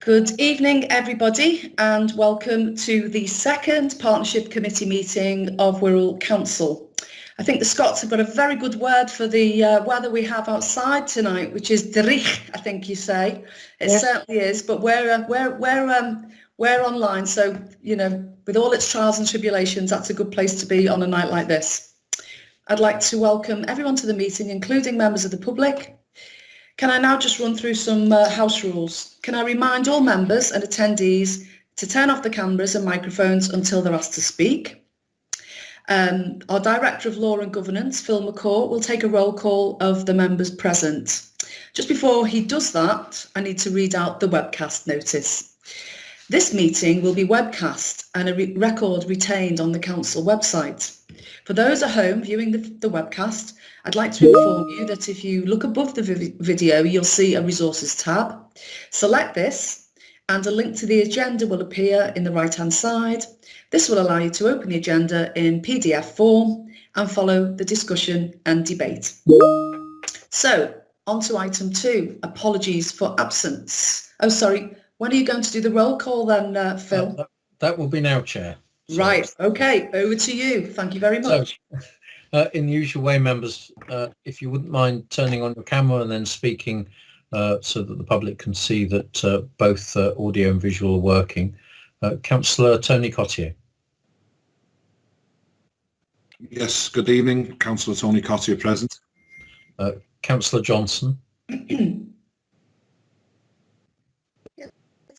Good evening, everybody, and welcome to the second Partnership Committee meeting of Wirral Council. I think the Scots have got a very good word for the weather we have outside tonight, which is dreich, I think you say. It certainly is, but we're online, so, you know, with all its trials and tribulations, that's a good place to be on a night like this. I'd like to welcome everyone to the meeting, including members of the public. Can I now just run through some house rules? Can I remind all members and attendees to turn off the cameras and microphones until they're asked to speak? Our Director of Law and Governance, Phil McCaw, will take a roll call of the members present. Just before he does that, I need to read out the webcast notice. This meeting will be webcast and a record retained on the Council website. For those at home viewing the webcast, I'd like to inform you that if you look above the video, you'll see a resources tab. Select this and a link to the agenda will appear in the right-hand side. This will allow you to open the agenda in PDF form and follow the discussion and debate. So, on to item 2, apologies for absence. Oh, sorry, when are you going to do the roll call then, Phil? That will be now, Chair. So, right, okay, over to you. Thank you very much. So, in the usual way, members, if you wouldn't mind turning on your camera and then speaking so that the public can see that both audio and visual are working. Councillor Tony Cottier. Yes, good evening. Councillor Tony Cottier present. Councillor Johnson. Yes,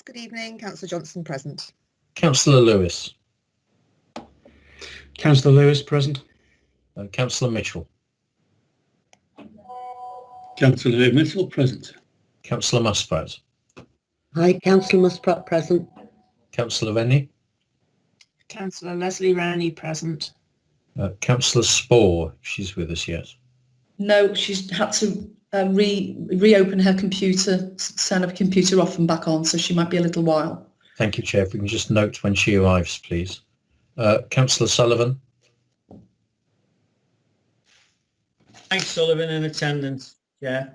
good evening. Councillor Johnson present. Councillor Lewis. Councillor Lewis present. Councillor Mitchell. Councillor Mitchell present. Councillor Muspratt. Hi, Councillor Muspratt present. Councillor Rennie. Councillor Lesley Rennie present. Councillor Spohr, if she's with us yet. No, she's had to reopen her computer, turn her computer off and back on, so she might be a little while. Thank you, Chair. If we can just note when she arrives, please. Councillor Sullivan. Thanks, Sullivan, in attendance. Yeah.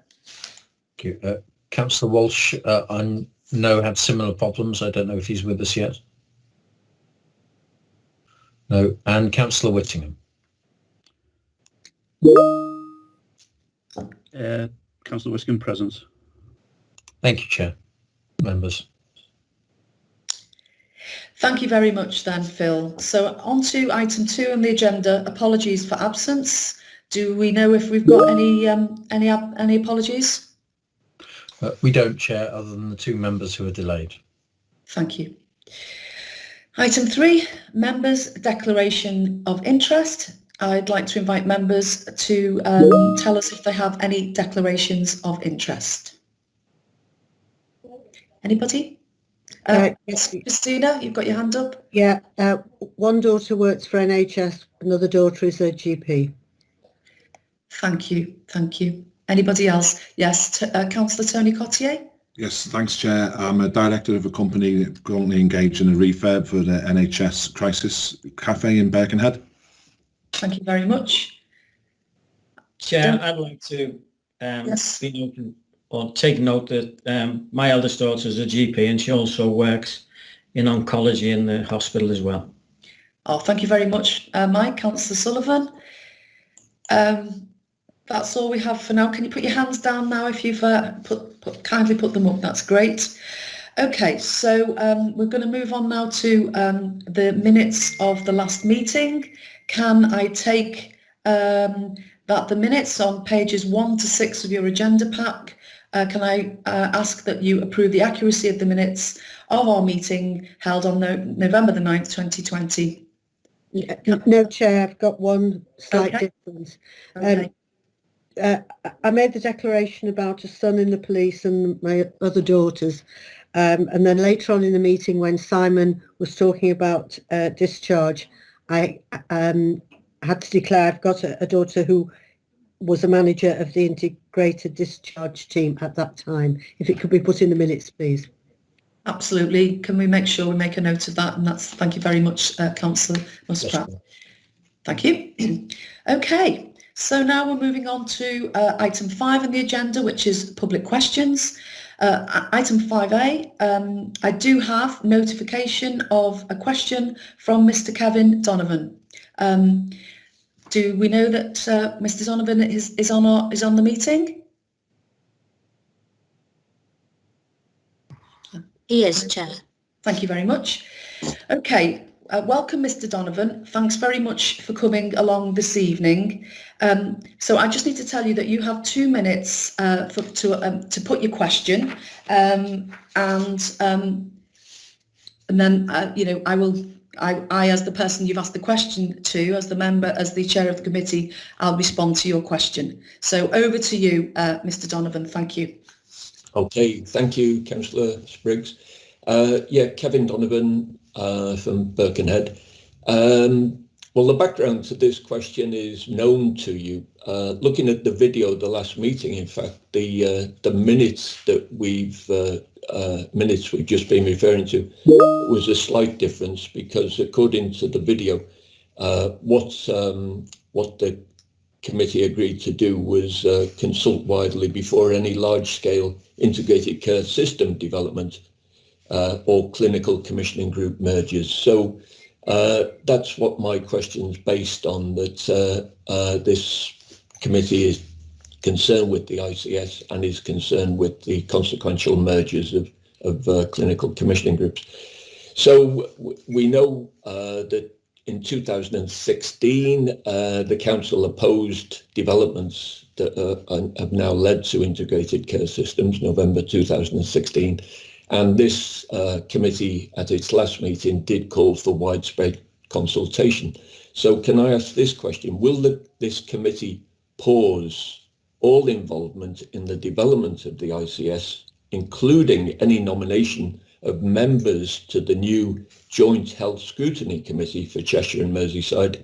Thank you. Councillor Walsh, I know had similar problems. I don't know if he's with us yet. No. And Councillor Whittingham. Councillor Whittingham present. Thank you, Chair. Members. Thank you very much then, Phil. So on to item 2 on the agenda, apologies for absence. Do we know if we've got any apologies? We don't, Chair, other than the 2 members who are delayed. Thank you. Item 3, members' declaration of interest. I'd like to invite members to tell us if they have any declarations of interest. Anybody? Yes, Christina, you've got your hand up. Yeah, one daughter works for NHS, another daughter is a GP. Thank you, thank you. Anybody else? Yes, Councillor Tony Cottier. Yes, thanks, Chair. I'm a director of a company currently engaged in a refurb for the NHS Crisis Cafe in Birkenhead. Thank you very much. Chair, I'd like to take note that my eldest daughter is a GP and she also works in oncology in the hospital as well. Oh, thank you very much, Mike. Councillor Sullivan. That's all we have for now. Can you put your hands down now if you've kindly put them up? That's great. Okay, so we're going to move on now to the minutes of the last meeting. Can I take that the minutes on pages 1 to 6 of your agenda pack, can I ask that you approve the accuracy of the minutes of our meeting held on November the 9th, 2020? No, Chair, I've got one slight difference. Okay. I made the declaration about a son in the police and my other daughters, and then later on in the meeting when Simon was talking about discharge, I had to declare I've got a daughter who was a manager of the integrated discharge team at that time. If it could be put in the minutes, please. Absolutely. Can we make sure we make a note of that? And that's, thank you very much, Councillor Muspratt. Yes, thank you. Okay. So now we're moving on to item 5 on the agenda, which is public questions. Item 5A, I do have notification of a question from Mr. Kevin Donovan. Do we know that Mr. Donovan is on the meeting? He is, Chair. Thank you very much. Okay, welcome, Mr. Donovan. Thanks very much for coming along this evening. So I just need to tell you that you have 2 minutes to put your question, and then I, as the person you've asked the question to, as the member, as the chair of the committee, I'll respond to your question. So over to you, Mr. Donovan. Thank you. Okay, thank you, Councillor Spriggs. Kevin Donovan from Birkenhead. Well, the background to this question is known to you. Looking at the video, the last meeting, in fact, the minutes that we've just been referring to was a slight difference, because according to the video, what the committee agreed to do was consult widely before any large-scale integrated care system development or clinical commissioning group mergers. So that's what my question's based on, that this committee is concerned with the ICS and is concerned with the consequential mergers of clinical commissioning groups. So we know that in 2016, the council opposed developments that have now led to integrated care systems, November 2016. And this committee at its last meeting did call for widespread consultation. So can I ask this question? Will this committee pause all involvement in the development of the ICS, including any nomination of members to the new Joint Health Scrutiny Committee for Cheshire and Merseyside,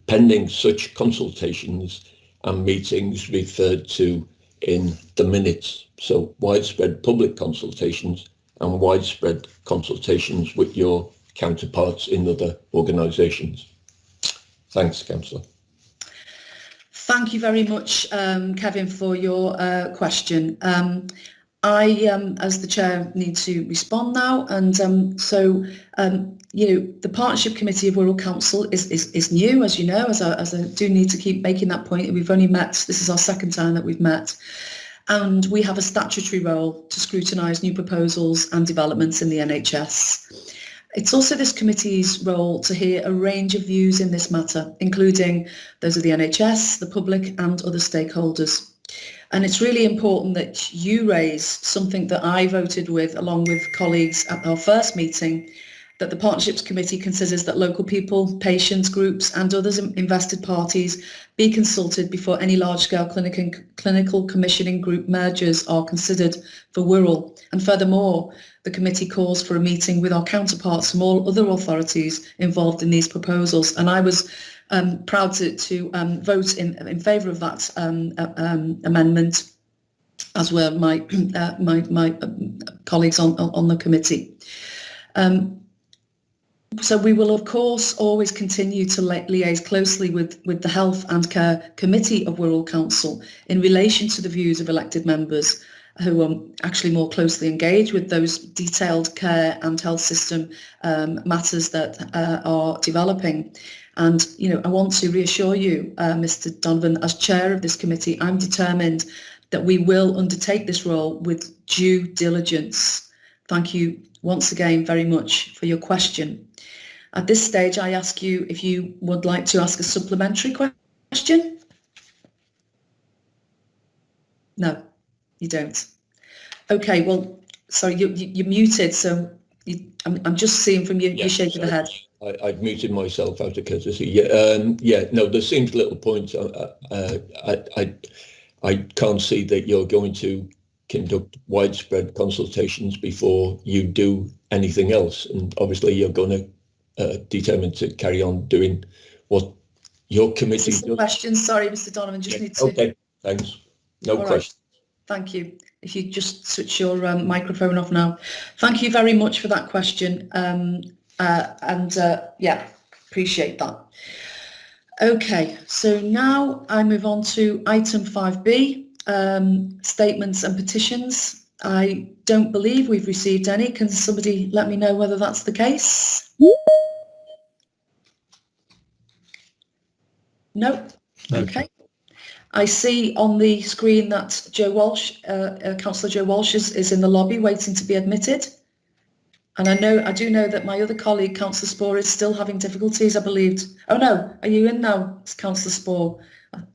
pending such consultations and meetings referred to in the minutes? So widespread public consultations and widespread consultations with your counterparts in other organisations. Thanks, Councillor. Thank you very much, Kevin, for your question. I, as the chair, need to respond now, and the Partnership Committee of Wirral Council is new, as you know, as I do need to keep making that point. We've only met, this is our second time that we've met, and we have a statutory role to scrutinise new proposals and developments in the NHS. It's also this committee's role to hear a range of views in this matter, including those of the NHS, the public and other stakeholders. And it's really important that you raise something that I voted with along with colleagues at our first meeting, that the Partnerships Committee considers that local people, patients, groups and others invested parties be consulted before any large-scale clinical commissioning group mergers are considered for Wirral. And furthermore, the committee calls for a meeting with our counterparts from all other authorities involved in these proposals. And I was proud to vote in favour of that amendment, as were my colleagues on the committee. So we will, of course, always continue to liaise closely with the Health and Care Committee of Wirral Council in relation to the views of elected members who are actually more closely engaged with those detailed care and health system matters that are developing. And, I want to reassure you, Mr. Donovan, as chair of this committee, I'm determined that we will undertake this role with due diligence. Thank you once again very much for your question. At this stage, I ask you if you would like to ask a supplementary question. No, you don't. Okay, well, sorry, you're muted, so I'm just seeing from you, you're shaking the head. I've muted myself out of courtesy. No, there seems little point. I can't see that you're going to conduct widespread consultations before you do anything else, and obviously you're going to determined to carry on doing what your committee does. Questions, sorry, Mr. Donovan, just need to... Okay, thanks. No question. Thank you. If you just switch your microphone off now. Thank you very much for that question. Appreciate that. Okay, so now I move on to item 5B, statements and petitions. I don't believe we've received any. Can somebody let me know whether that's the case? No? Okay. I see on the screen that Joe Walsh, Councillor Joe Walsh is in the lobby waiting to be admitted. And I do know that my other colleague, Councillor Spohr, is still having difficulties, I believed. Oh no, are you in now, Councillor Spohr?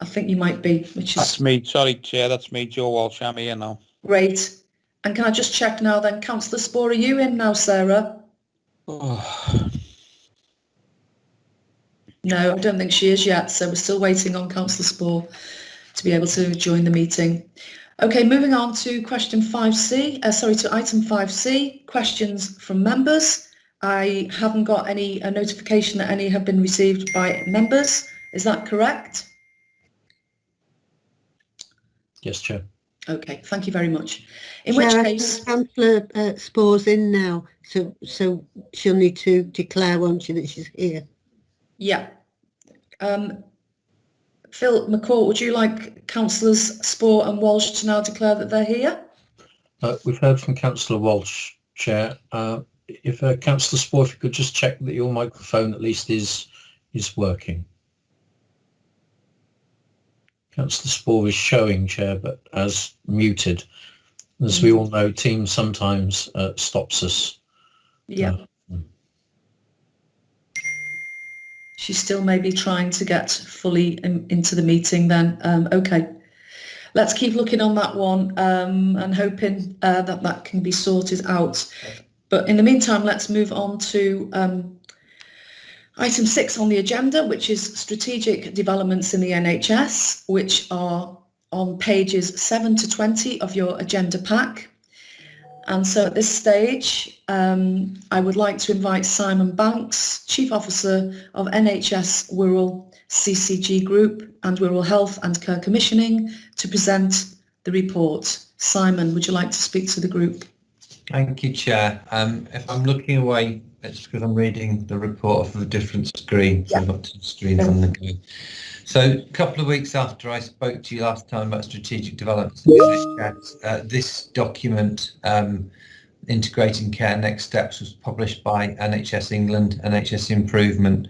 I think you might be, which is... That's me, sorry Chair, that's me, Joe Walsh, I'm here now. Great. And can I just check now then, Councillor Spohr, are you in now, Sarah? Oh. No, I don't think she is yet, so we're still waiting on Councillor Spohr to be able to join the meeting. Okay, moving on to question 5C, to item 5C, questions from members. I haven't got a notification that any have been received by members. Is that correct? Yes, Chair. Okay, thank you very much. In Chair, which case... Councillor Spohr's in now, so she'll need to declare, won't she, that she's here? Yeah. Phil McCourt, would you like Councillors Spohr and Walsh to now declare that they're here? We've heard from Councillor Walsh, Chair. If Councillor Spohr, if you could just check that your microphone at least is working. Councillor Spohr is showing, Chair, but as muted. As we all know, Teams sometimes stops us. Yeah. She's still maybe trying to get fully into the meeting then. Okay, let's keep looking on that one and hoping that can be sorted out. But in the meantime, let's move on to item 6 on the agenda, which is strategic developments in the NHS, which are on pages 7 to 20 of your agenda pack. And so at this stage, I would like to invite Simon Banks, Chief Officer of NHS Wirral CCG Group and Wirral Health and Care Commissioning, to present the report. Simon, would you like to speak to the group? Thank you, Chair. If I'm looking away, it's because I'm reading the report off of a different screen, so I've got two screens on the go. So a couple of weeks after I spoke to you last time about strategic developments in the NHS, this document, Integrating Care Next Steps, was published by NHS England, NHS Improvement.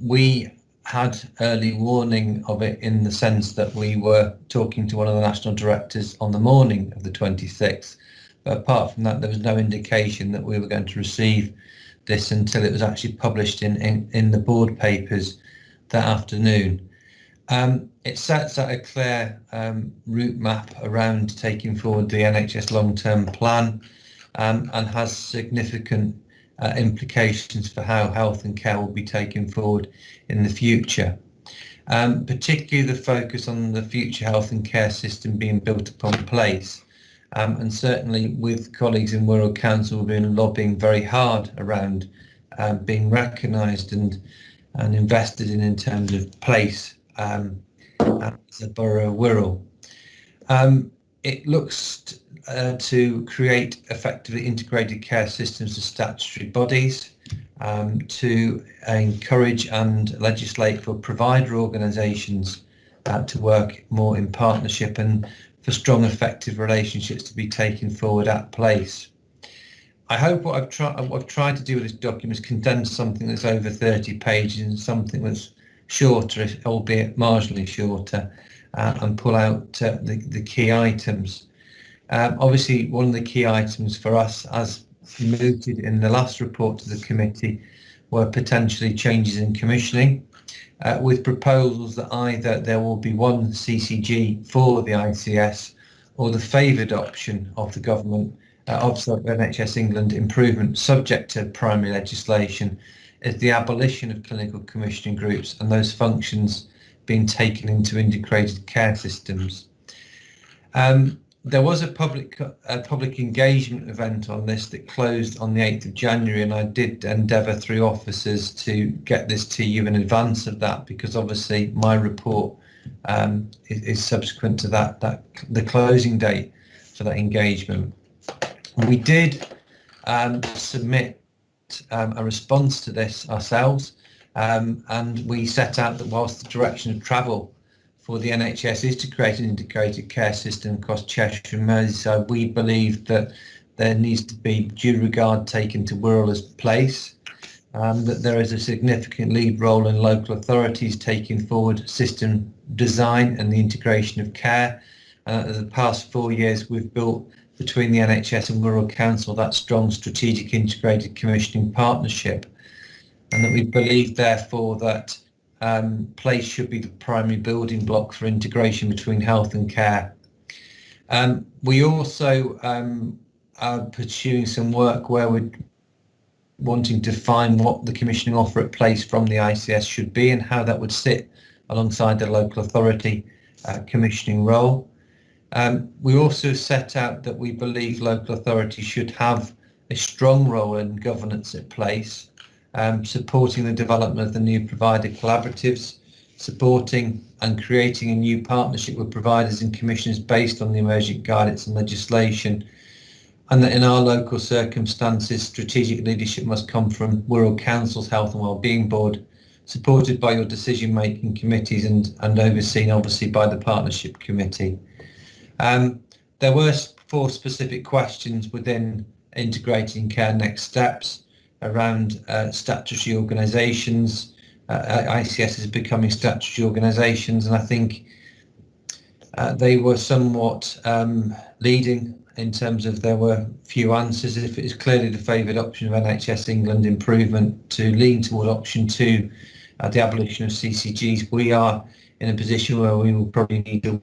We had early warning of it in the sense that we were talking to one of the national directors on the morning of the 26th. But apart from that, there was no indication that we were going to receive this until it was actually published in the board papers that afternoon. It sets out a clear route map around taking forward the NHS long-term plan and has significant implications for how health and care will be taken forward in the future. Particularly the focus on the future health and care system being built upon place. And certainly with colleagues in Wirral Council, we've been lobbying very hard around being recognised and invested in terms of place as a borough of Wirral. It looks to create effectively integrated care systems to statutory bodies, to encourage and legislate for provider organisations to work more in partnership, and for strong, effective relationships to be taken forward at place. I hope what I've tried to do with this document is condense something that's over 30 pages and something that's shorter, albeit marginally shorter, and pull out the key items. Obviously, one of the key items for us, as mooted in the last report to the committee, were potentially changes in commissioning, with proposals that either there will be one CCG for the ICS or the favoured option of the government of NHS England Improvement, subject to primary legislation, is the abolition of clinical commissioning groups and those functions being taken into integrated care systems. There was a public engagement event on this that closed on the 8th of January, and I did endeavour through officers to get this to you in advance of that, because obviously my report is subsequent to the closing date for that engagement. We did submit a response to this ourselves, and we set out that whilst the direction of travel for the NHS is to create an integrated care system across Cheshire and Merseyside. We believe that there needs to be due regard taken to Wirral as place, that there is a significant lead role in local authorities taking forward system design and the integration of care. In the past 4 years, we've built between the NHS and Wirral Council that strong strategic integrated commissioning partnership, and that we believe therefore that place should be the primary building block for integration between health and care. We also are pursuing some work where we're wanting to define what the commissioning offer at place from the ICS should be and how that would sit alongside the local authority commissioning role. We also set out that we believe local authorities should have a strong role in governance at place, supporting the development of the new provider collaboratives, supporting and creating a new partnership with providers and commissioners based on the emerging guidance and legislation, and that in our local circumstances, strategic leadership must come from Wirral Council's Health and Wellbeing Board, supported by your decision-making committees and overseen obviously by the Partnership Committee. There were 4 specific questions within integrating care next steps around statutory organisations. ICS is becoming statutory organisations, and I think they were somewhat leading in terms of there were few answers. If it is clearly the favoured option of NHS England improvement to lean toward option 2, the abolition of CCGs, we are in a position where we will probably need to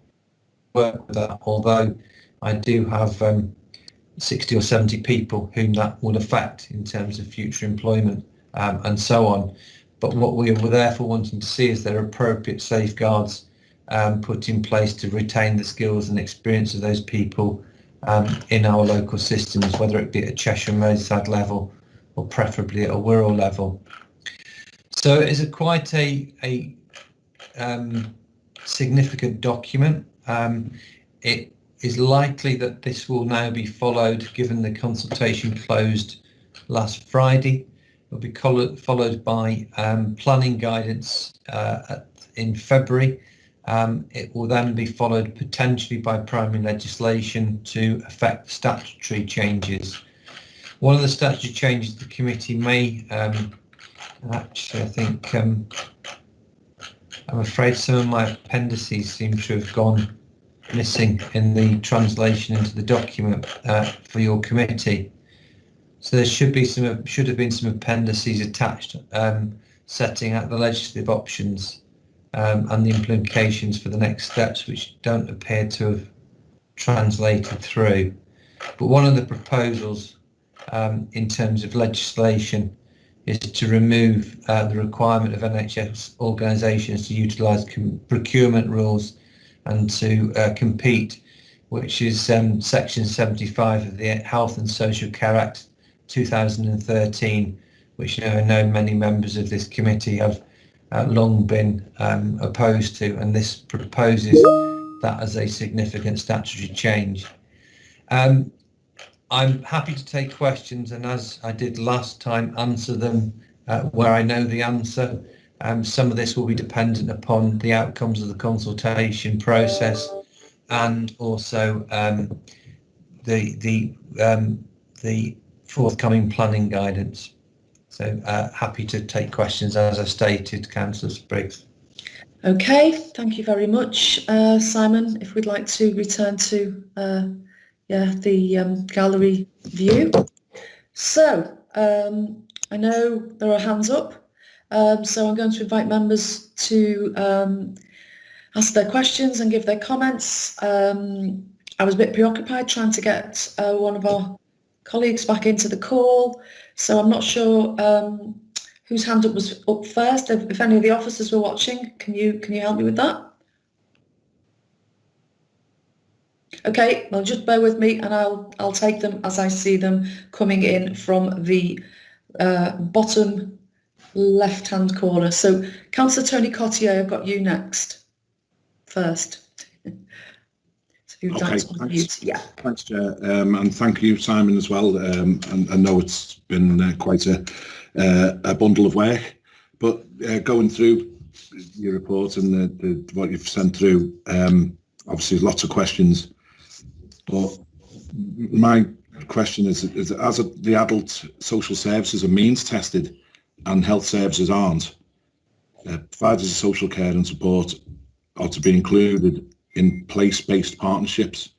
work with that, although I do have 60 or 70 people whom that would affect in terms of future employment and so on. But what we were therefore wanting to see is there are appropriate safeguards put in place to retain the skills and experience of those people in our local systems, whether it be at a Cheshire Merseyside level or preferably at a Wirral level. So it is quite a significant document. It is likely that this will now be followed, given the consultation closed last Friday. It will be followed by planning guidance in February. It will then be followed potentially by primary legislation to affect statutory changes. One of the statutory changes the committee may, actually I think, I'm afraid some of my appendices seem to have gone missing in the translation into the document for your committee. So there should have been some appendices attached setting out the legislative options and the implications for the next steps, which don't appear to have translated through. But one of the proposals in terms of legislation is to remove the requirement of NHS organisations to utilise procurement rules and to compete, which is section 75 of the Health and Social Care Act 2013, which I know many members of this committee have long been opposed to, and this proposes that as a significant statutory change. I'm happy to take questions, and as I did last time, answer them where I know the answer. Some of this will be dependent upon the outcomes of the consultation process and also the forthcoming planning guidance. So happy to take questions, as I stated, Councillor Spriggs. Okay, thank you very much, Simon. If we'd like to return to the gallery view. So I know there are hands up, so I'm going to invite members to ask their questions and give their comments. I was a bit preoccupied trying to get one of our colleagues back into the call, so I'm not sure whose hand up was up first. If any of the officers were watching, can you help me with that? Okay, well, just bear with me and I'll take them as I see them coming in from the bottom left-hand corner. So, Councillor Tony Cottier, I've got you next, first. Okay, thanks. Yeah. Thanks, Chair, and thank you, Simon, as well. And I know it's been quite a bundle of work, but going through your report and what you've sent through. Obviously, lots of questions, but my question is as the adult social services are means tested and health services aren't, providers of social care and support are to be included in place-based partnerships,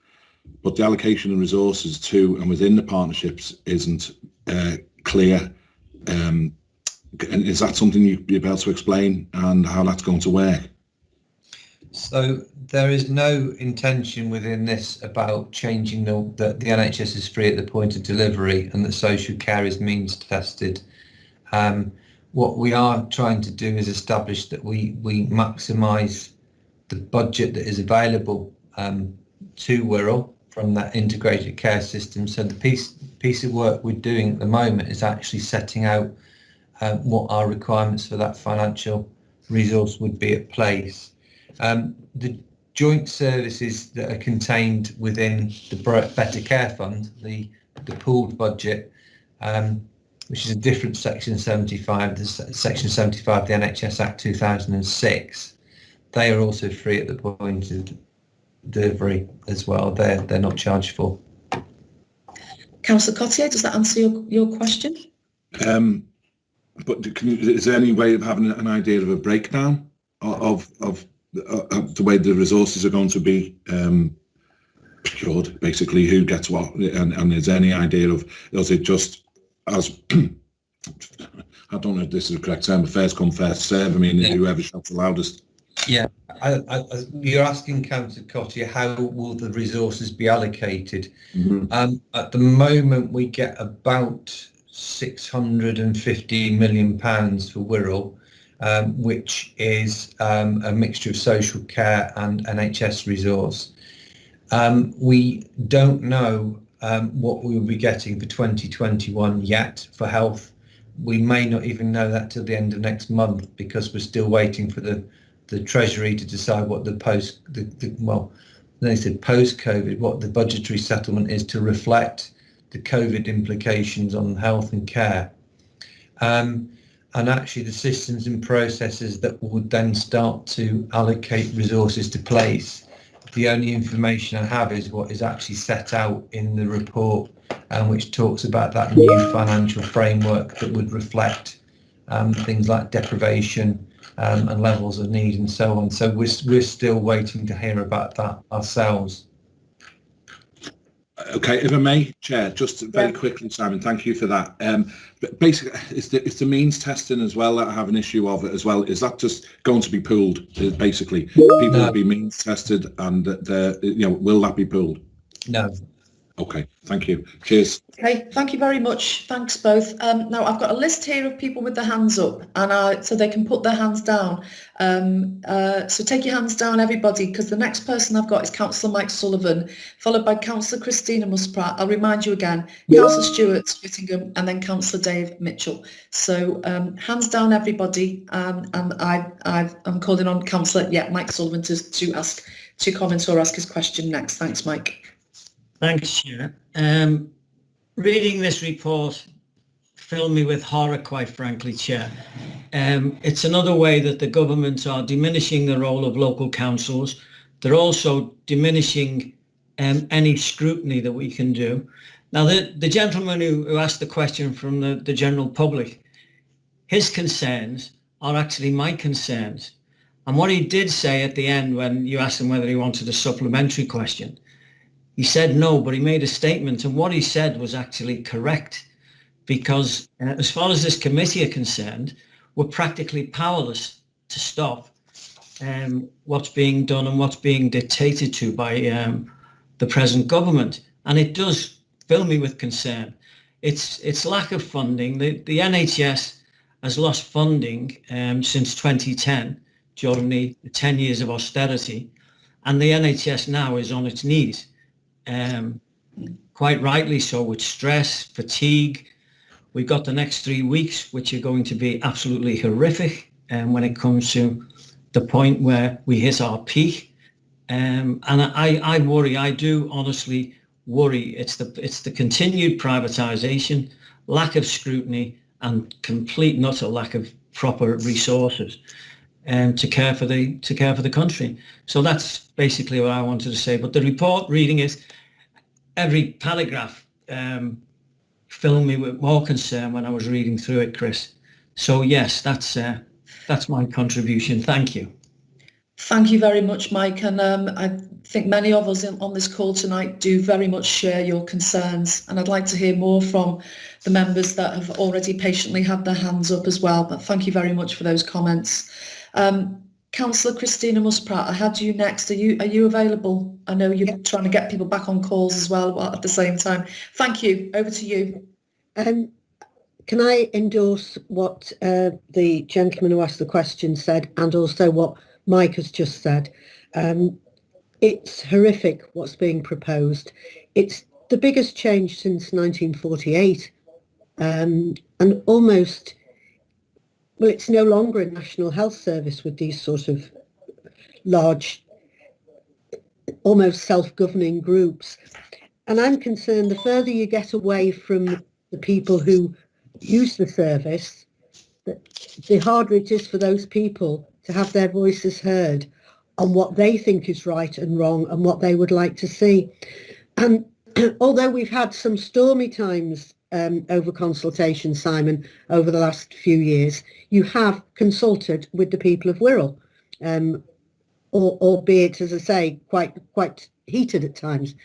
but the allocation of resources to and within the partnerships isn't clear. And is that something you'd be able to explain and how that's going to work? So there is no intention within this about changing that the NHS is free at the point of delivery and that social care is means tested. What we are trying to do is establish that we maximise the budget that is available to Wirral from that integrated care system. So the piece of work we're doing at the moment is actually setting out what our requirements for that financial resource would be at place. The joint services that are contained within the Better Care Fund, the pooled budget, which is a different Section 75, Section 75 of the NHS Act 2006, they are also free at the point of delivery as well. They're not charged for. Councillor Cottier, does that answer your question? But is there any way of having an idea of a breakdown of the way the resources are going to be procured, basically who gets what, and is there any idea of, is it just as, I don't know if this is the correct term, but first come, first serve, I mean, whoever shouts the loudest? Yeah, you're asking Councillor Cottier, how will the resources be allocated? Mm-hmm. At the moment, we get about £650 million for Wirral, which is a mixture of social care and NHS resource. We don't know what we will be getting for 2021 yet for health. We may not even know that till the end of next month because we're still waiting for the Treasury to decide what they said post-COVID, what the budgetary settlement is to reflect the COVID implications on health and care. And actually the systems and processes that would then start to allocate resources to place. The only information I have is what is actually set out in the report, which talks about that new financial framework that would reflect things like deprivation and levels of need and so on. So we're still waiting to hear about that ourselves. Okay, if I may, Chair, just very quickly, Simon, thank you for that. But basically, it's the means testing as well that I have an issue of it as well. Is that just going to be pooled? Basically, people will be means tested, and will that be pooled? No. Okay, thank you. Cheers. Okay, thank you very much. Thanks both. Now I've got a list here of people with their hands up, and so they can put their hands down. So take your hands down, everybody, because the next person I've got is Councillor Mike Sullivan, followed by Councillor Christina Muspratt. I'll remind you again, Councillor Stuart Whittingham, and then Councillor Dave Mitchell. So hands down, everybody, and I'm calling on Councillor Mike Sullivan to comment or ask his question next. Thanks, Mike. Thanks, Chair. Reading this report filled me with horror, quite frankly, Chair. It's another way that the government are diminishing the role of local councils. They're also diminishing any scrutiny that we can do. Now, the gentleman who asked the question from the general public, his concerns are actually my concerns. And what he did say at the end when you asked him whether he wanted a supplementary question, he said no, but he made a statement, and what he said was actually correct, because as far as this committee are concerned, we're practically powerless to stop what's being done and what's being dictated to by the present government. And it does fill me with concern. It's lack of funding. The NHS has lost funding since 2010 during the 10 years of austerity, and the NHS now is on its knees. Quite rightly so, with stress, fatigue. We've got the next 3 weeks, which are going to be absolutely horrific when it comes to the point where we hit our peak. And I worry, I do honestly worry. It's the continued privatisation, lack of scrutiny, and complete and utter lack of proper resources. to care for the country. So that's basically what I wanted to say. But the report, reading it, every paragraph filled me with more concern when I was reading through it, Chris. So yes, that's my contribution. Thank you. Thank you very much, Mike. And I think many of us on this call tonight do very much share your concerns. And I'd like to hear more from the members that have already patiently had their hands up as well. But thank you very much for those comments. Councillor Christina Muspratt, I had you next. Are you available? I know you're trying to get people back on calls as well at the same time. Thank you. Over to you. Can I endorse what the gentleman who asked the question said, and also what Mike has just said? It's horrific what's being proposed. It's the biggest change since 1948, and almost, well, it's no longer a national health service with these sort of large, almost self-governing groups. And I'm concerned the further you get away from the people who use the service, the harder it is for those people to have their voices heard on what they think is right and wrong and what they would like to see. And although we've had some stormy times over consultation, Simon, over the last few years, you have consulted with the people of Wirral, albeit, as I say, quite heated at times.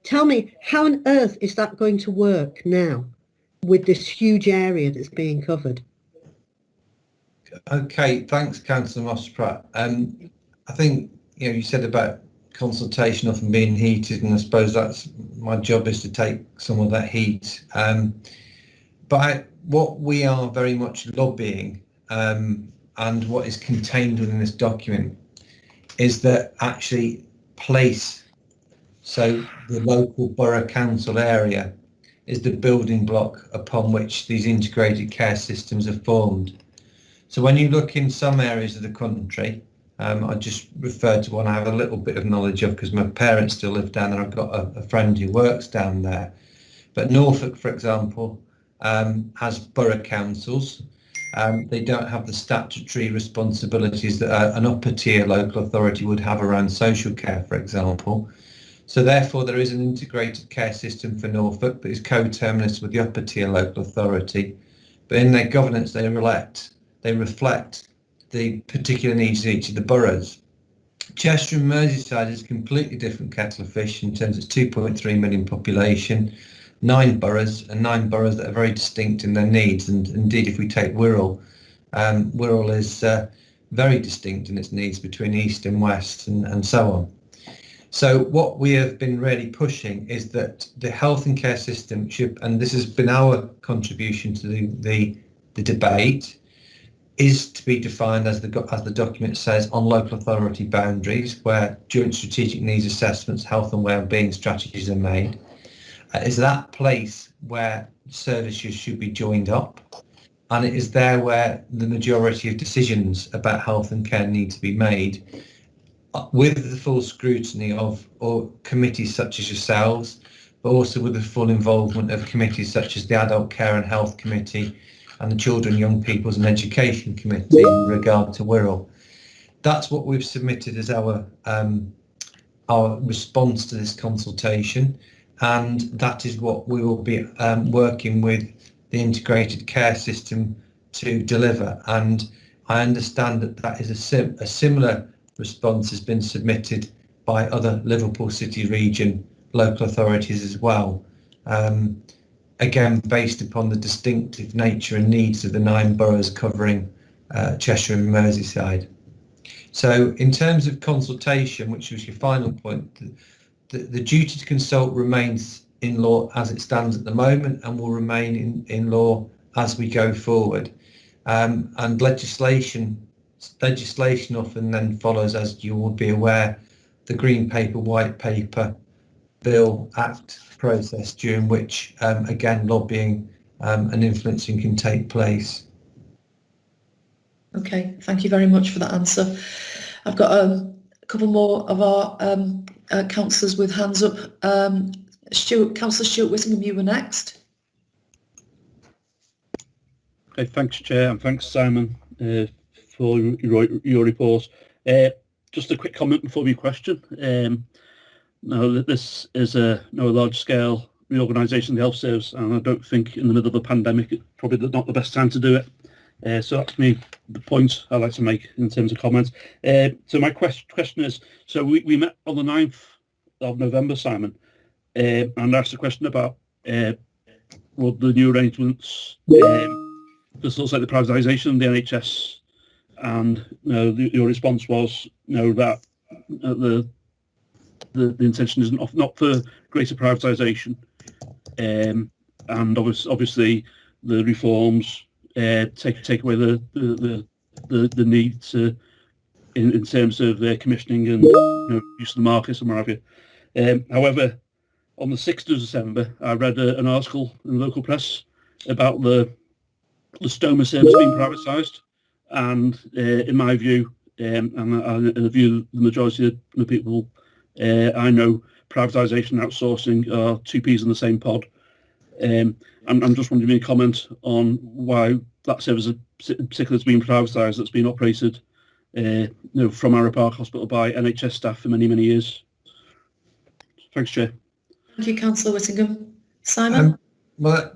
Tell me, how on earth is that going to work now with this huge area that's being covered? Okay, thanks, Councillor Muspratt. I think you said about consultation often being heated, and I suppose that's my job, is to take some of that heat. But what we are very much lobbying, and what is contained within this document, is that actually place, so the local borough council area, is the building block upon which these integrated care systems are formed. So when you look in some areas of the country, I just referred to one I have a little bit of knowledge of because my parents still live down there. I've got a friend who works down there. But Norfolk, for example, has borough councils. They don't have the statutory responsibilities that an upper tier local authority would have around social care, for example. So therefore there is an integrated care system for Norfolk that is coterminous with the upper tier local authority. But in their governance they reflect the particular needs of each of the boroughs. Cheshire and Merseyside is a completely different kettle of fish in terms of its 2.3 million population, 9 boroughs, and 9 boroughs that are very distinct in their needs. And indeed, if we take Wirral, Wirral is very distinct in its needs between east and west, and so on. So what we have been really pushing is that the health and care system should, and this has been our contribution to the debate, is to be defined, as the document says, on local authority boundaries, where joint strategic needs assessments, health and wellbeing strategies are made. Is that place where services should be joined up, and it is there where the majority of decisions about health and care need to be made, with the full scrutiny of committees such as yourselves, but also with the full involvement of committees such as the Adult Care and Health Committee and the Children, Young People's and Education Committee in regard to Wirral. That's what we've submitted as our response to this consultation, and that is what we will be working with the integrated care system to deliver. And I understand that is a similar response has been submitted by other Liverpool City region local authorities as well. Again, based upon the distinctive nature and needs of the 9 boroughs covering Cheshire and Merseyside. So in terms of consultation, which was your final point, the duty to consult remains in law as it stands at the moment and will remain in law as we go forward. And legislation often then follows, as you would be aware, the Green Paper, White Paper, Bill, Act process, during which, again, lobbying and influencing can take place. Okay, thank you very much for that answer. I've got a couple more of our councillors with hands up. Councillor Stuart Whittingham, you were next. Okay, thanks, Chair, and thanks, Simon, for for your report. Just a quick comment before my question. Now, this is a large-scale reorganisation of the health service, and I don't think in the middle of a pandemic it's probably not the best time to do it. So that's the point I'd like to make in terms of comments. So my question is, so we met on the 9th of November, Simon, and asked a question about what the new arrangements facilitate the privatisation of the NHS, and your response was that the intention is not for greater privatisation, and obviously the reforms take away the need to in terms of commissioning and use of the markets and what have you. However, on the 6th of December, I read an article in the local press about the stoma service being privatised, and in my view, and in the view of the majority of the people I know, privatisation and outsourcing are two peas in the same pod. I'm just wondering your comment on why that service in particular has been privatised, that's been operated from Arrow Park Hospital by NHS staff for many, many years. Thanks, Chair. Thank you, Councillor Whittingham. Simon? Well,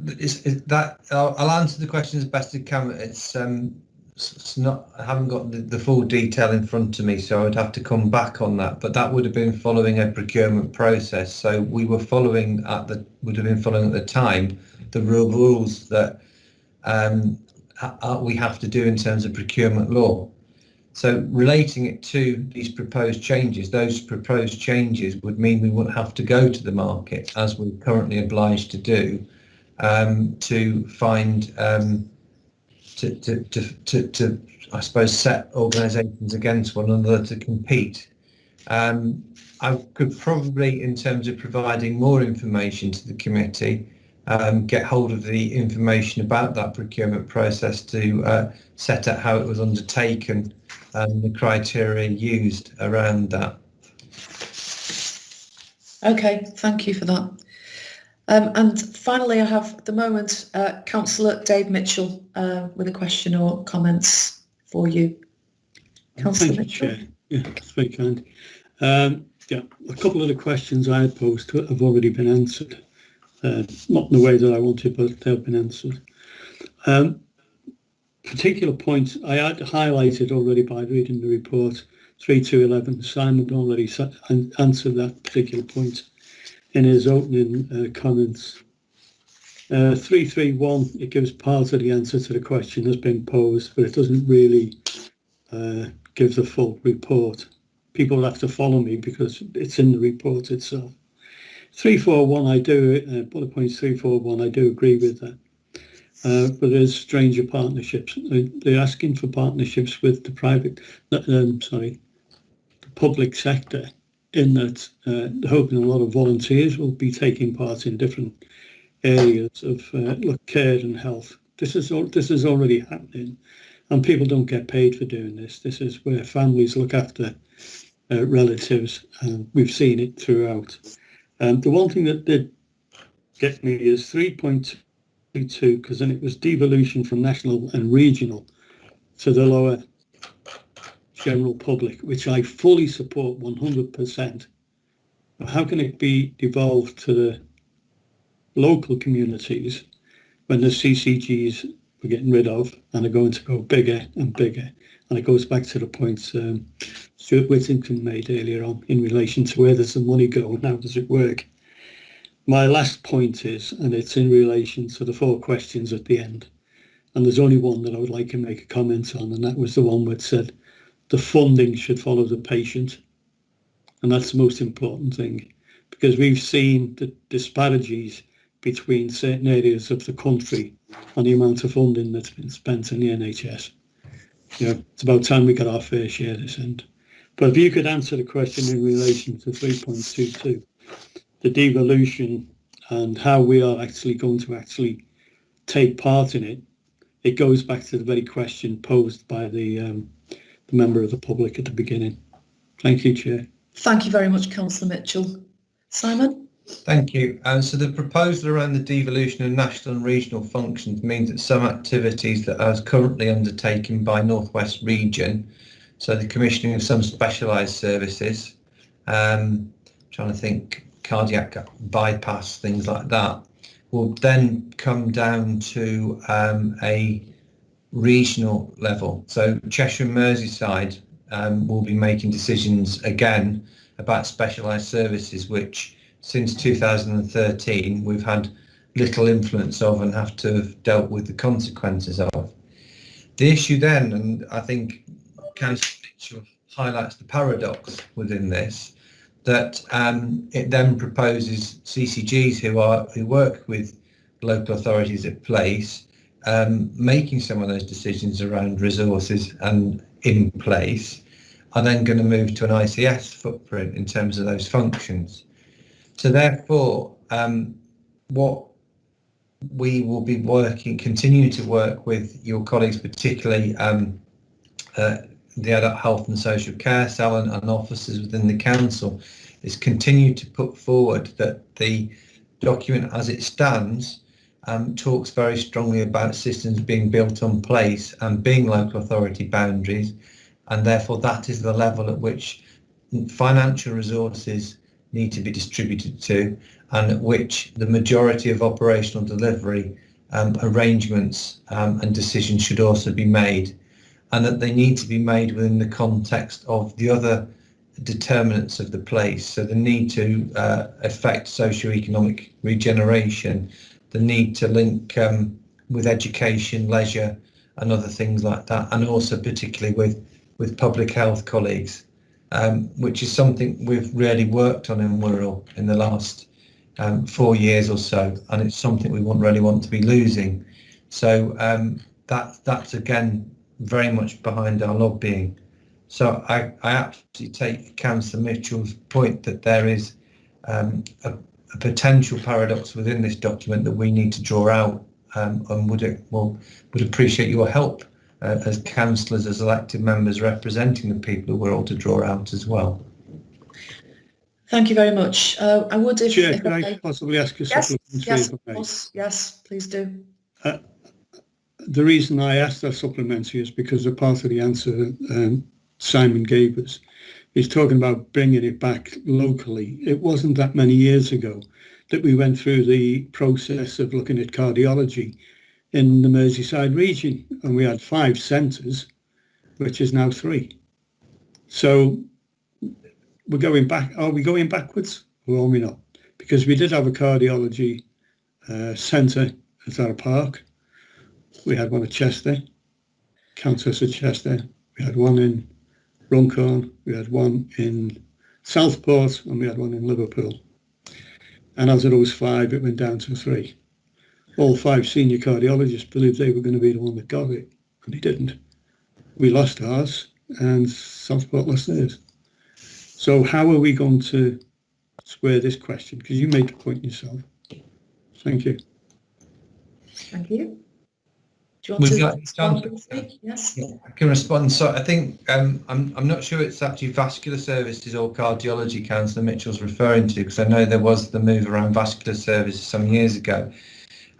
I'll answer the question as best I can. It's not. I haven't got the full detail in front of me, so I would have to come back on that. But that would have been following a procurement process. So we were following at the time the rules that we have to do in terms of procurement law. So relating it to these proposed changes, those proposed changes would mean we wouldn't have to go to the market as we're currently obliged to do to find to I suppose set organisations against one another to compete. I could probably, in terms of providing more information to the committee, get hold of the information about that procurement process to set out how it was undertaken and the criteria used around that. Okay, thank you for that. And finally, I have at the moment Councillor Dave Mitchell with a question or comments for you. Councillor Mitchell. Chair. Yeah, that's very kind. Yeah, a couple of the questions I had posed have already been answered. Not in the way that I wanted, but they've been answered. Particular points I had highlighted already by reading the report 3-11. Simon already answered that particular point in his opening comments. 331, it gives part of the answer to the question that's been posed, but it doesn't really give the full report. People have to follow me because it's in the report itself. 341, I do, bullet points 341, I do agree with that. But there's stranger partnerships. They're asking for partnerships with the public sector, in that they're hoping a lot of volunteers will be taking part in different areas of care and health. This is already happening, and people don't get paid for doing this. This is where families look after relatives, and we've seen it throughout. The one thing that did get me is 3.22, because then it was devolution from national and regional to the lower general public, which I fully support 100%. But how can it be devolved to the local communities when the CCGs we're getting rid of and are going to go bigger and bigger? And it goes back to the points Stuart Whittingham made earlier on in relation to where does the money go and how does it work. My last point is, and it's in relation to the 4 questions at the end, and there's only one that I would like to make a comment on, and that was the one where it said the funding should follow the patient. And that's the most important thing, because we've seen the disparities between certain areas of the country on the amount of funding that's been spent in the NHS. It's about time we got our fair share this end. But if you could answer the question in relation to 3.22, the devolution and how we are actually going to take part in it, it goes back to the very question posed by the member of the public at the beginning. Thank you, Chair. Thank you very much, Councillor Mitchell. Simon? Thank you. So the proposal around the devolution of national and regional functions means that some activities that are currently undertaken by North West Region, so the commissioning of some specialised services, trying to think, cardiac bypass, things like that, will then come down to a regional level. So Cheshire and Merseyside will be making decisions again about specialised services, which since 2013 we've had little influence of and have to have dealt with the consequences of. The issue then, and I think Councillor Mitchell highlights the paradox within this, that it then proposes CCGs who work with local authorities at place, making some of those decisions around resources and in place, are then going to move to an ICS footprint in terms of those functions. So therefore, what we will be continue to work with your colleagues, particularly the Adult Health and Social Care Cell and officers within the council, is continue to put forward that the document as it stands talks very strongly about systems being built on place and being local authority boundaries, and therefore that is the level at which financial resources need to be distributed to, and at which the majority of operational delivery arrangements and decisions should also be made, and that they need to be made within the context of the other determinants of the place. So the need to affect socio-economic regeneration, the need to link with education, leisure and other things like that, and also particularly with public health colleagues, which is something we've really worked on in Wirral in the last 4 years or so, and it's something we really want to be losing. So that's again very much behind our lobbying. So I absolutely take Councillor Mitchell's point that there is a potential paradox within this document that we need to draw out, and would appreciate your help as councillors, as elected members representing the people of Wirral, to draw out as well. Thank you very much. I would, if Chair, can I possibly ask a supplementary? Yes, of course. Yes, please do. The reason I asked that supplementary is because a part of the answer Simon gave us is talking about bringing it back locally. It wasn't that many years ago that we went through the process of looking at cardiology in the Merseyside region, and we had 5 centres, which is now 3. So we're going back. Are we going backwards, or are we not? Because we did have a cardiology centre at our park. We had one at Chester, Countess at Chester. We had one in Runcorn, we had one in Southport, and we had one in Liverpool. And out of those 5, it went down to 3. All 5 senior cardiologists believed they were going to be the one that got it, and they didn't. We lost ours, and Southport lost theirs. So how are we going to square this question? Because you made the point yourself. Thank you. Thank you. Do you want to respond? Yes. Yeah, I can respond. So I think I'm not sure it's actually vascular services or cardiology Councillor Mitchell's referring to, because I know there was the move around vascular services some years ago,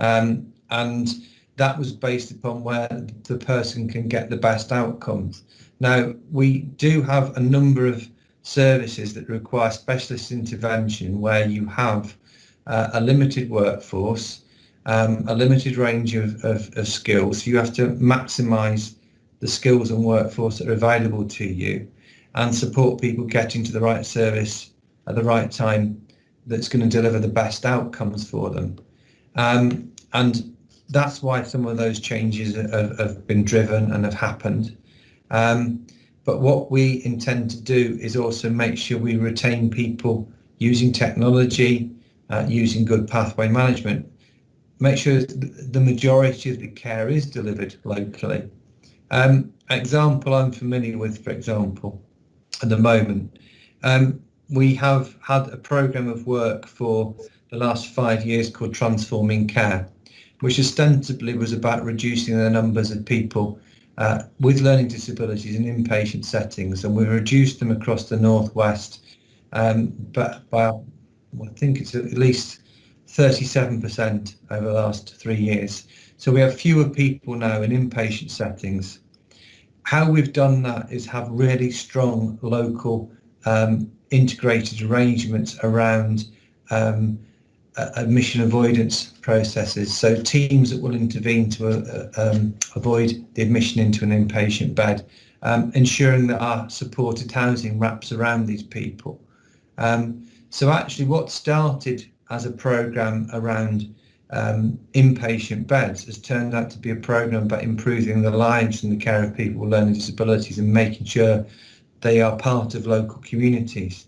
and that was based upon where the person can get the best outcomes. Now we do have a number of services that require specialist intervention where you have a limited workforce, a limited range of skills. You have to maximise the skills and workforce that are available to you and support people getting to the right service at the right time that's going to deliver the best outcomes for them. And that's why some of those changes have been driven and have happened. But what we intend to do is also make sure we retain people using technology, using good pathway management, make sure the majority of the care is delivered locally. Example I'm familiar with, for example, at the moment, we have had a programme of work for the last 5 years called Transforming Care, which ostensibly was about reducing the numbers of people with learning disabilities in inpatient settings, and we reduced them across the northwest but by I think it's at least 37% over the last 3 years. So we have fewer people now in inpatient settings. How we've done that is have really strong local integrated arrangements around admission avoidance processes. So teams that will intervene to avoid the admission into an inpatient bed, ensuring that our supported housing wraps around these people. So actually what started as a programme around inpatient beds has turned out to be a programme about improving the lives and the care of people with learning disabilities and making sure they are part of local communities.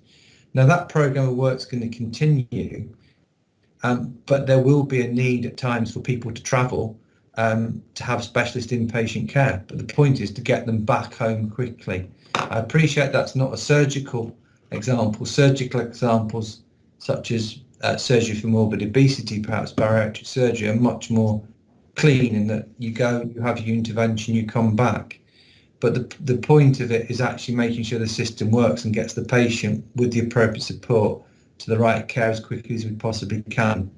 Now that programme of work is going to continue, but there will be a need at times for people to travel to have specialist inpatient care. But the point is to get them back home quickly. I appreciate that's not a surgical example. Surgical examples such as surgery for morbid obesity, perhaps bariatric surgery, are much more clean in that you go, you have your intervention, you come back. But the point of it is actually making sure the system works and gets the patient with the appropriate support to the right care as quickly as we possibly can.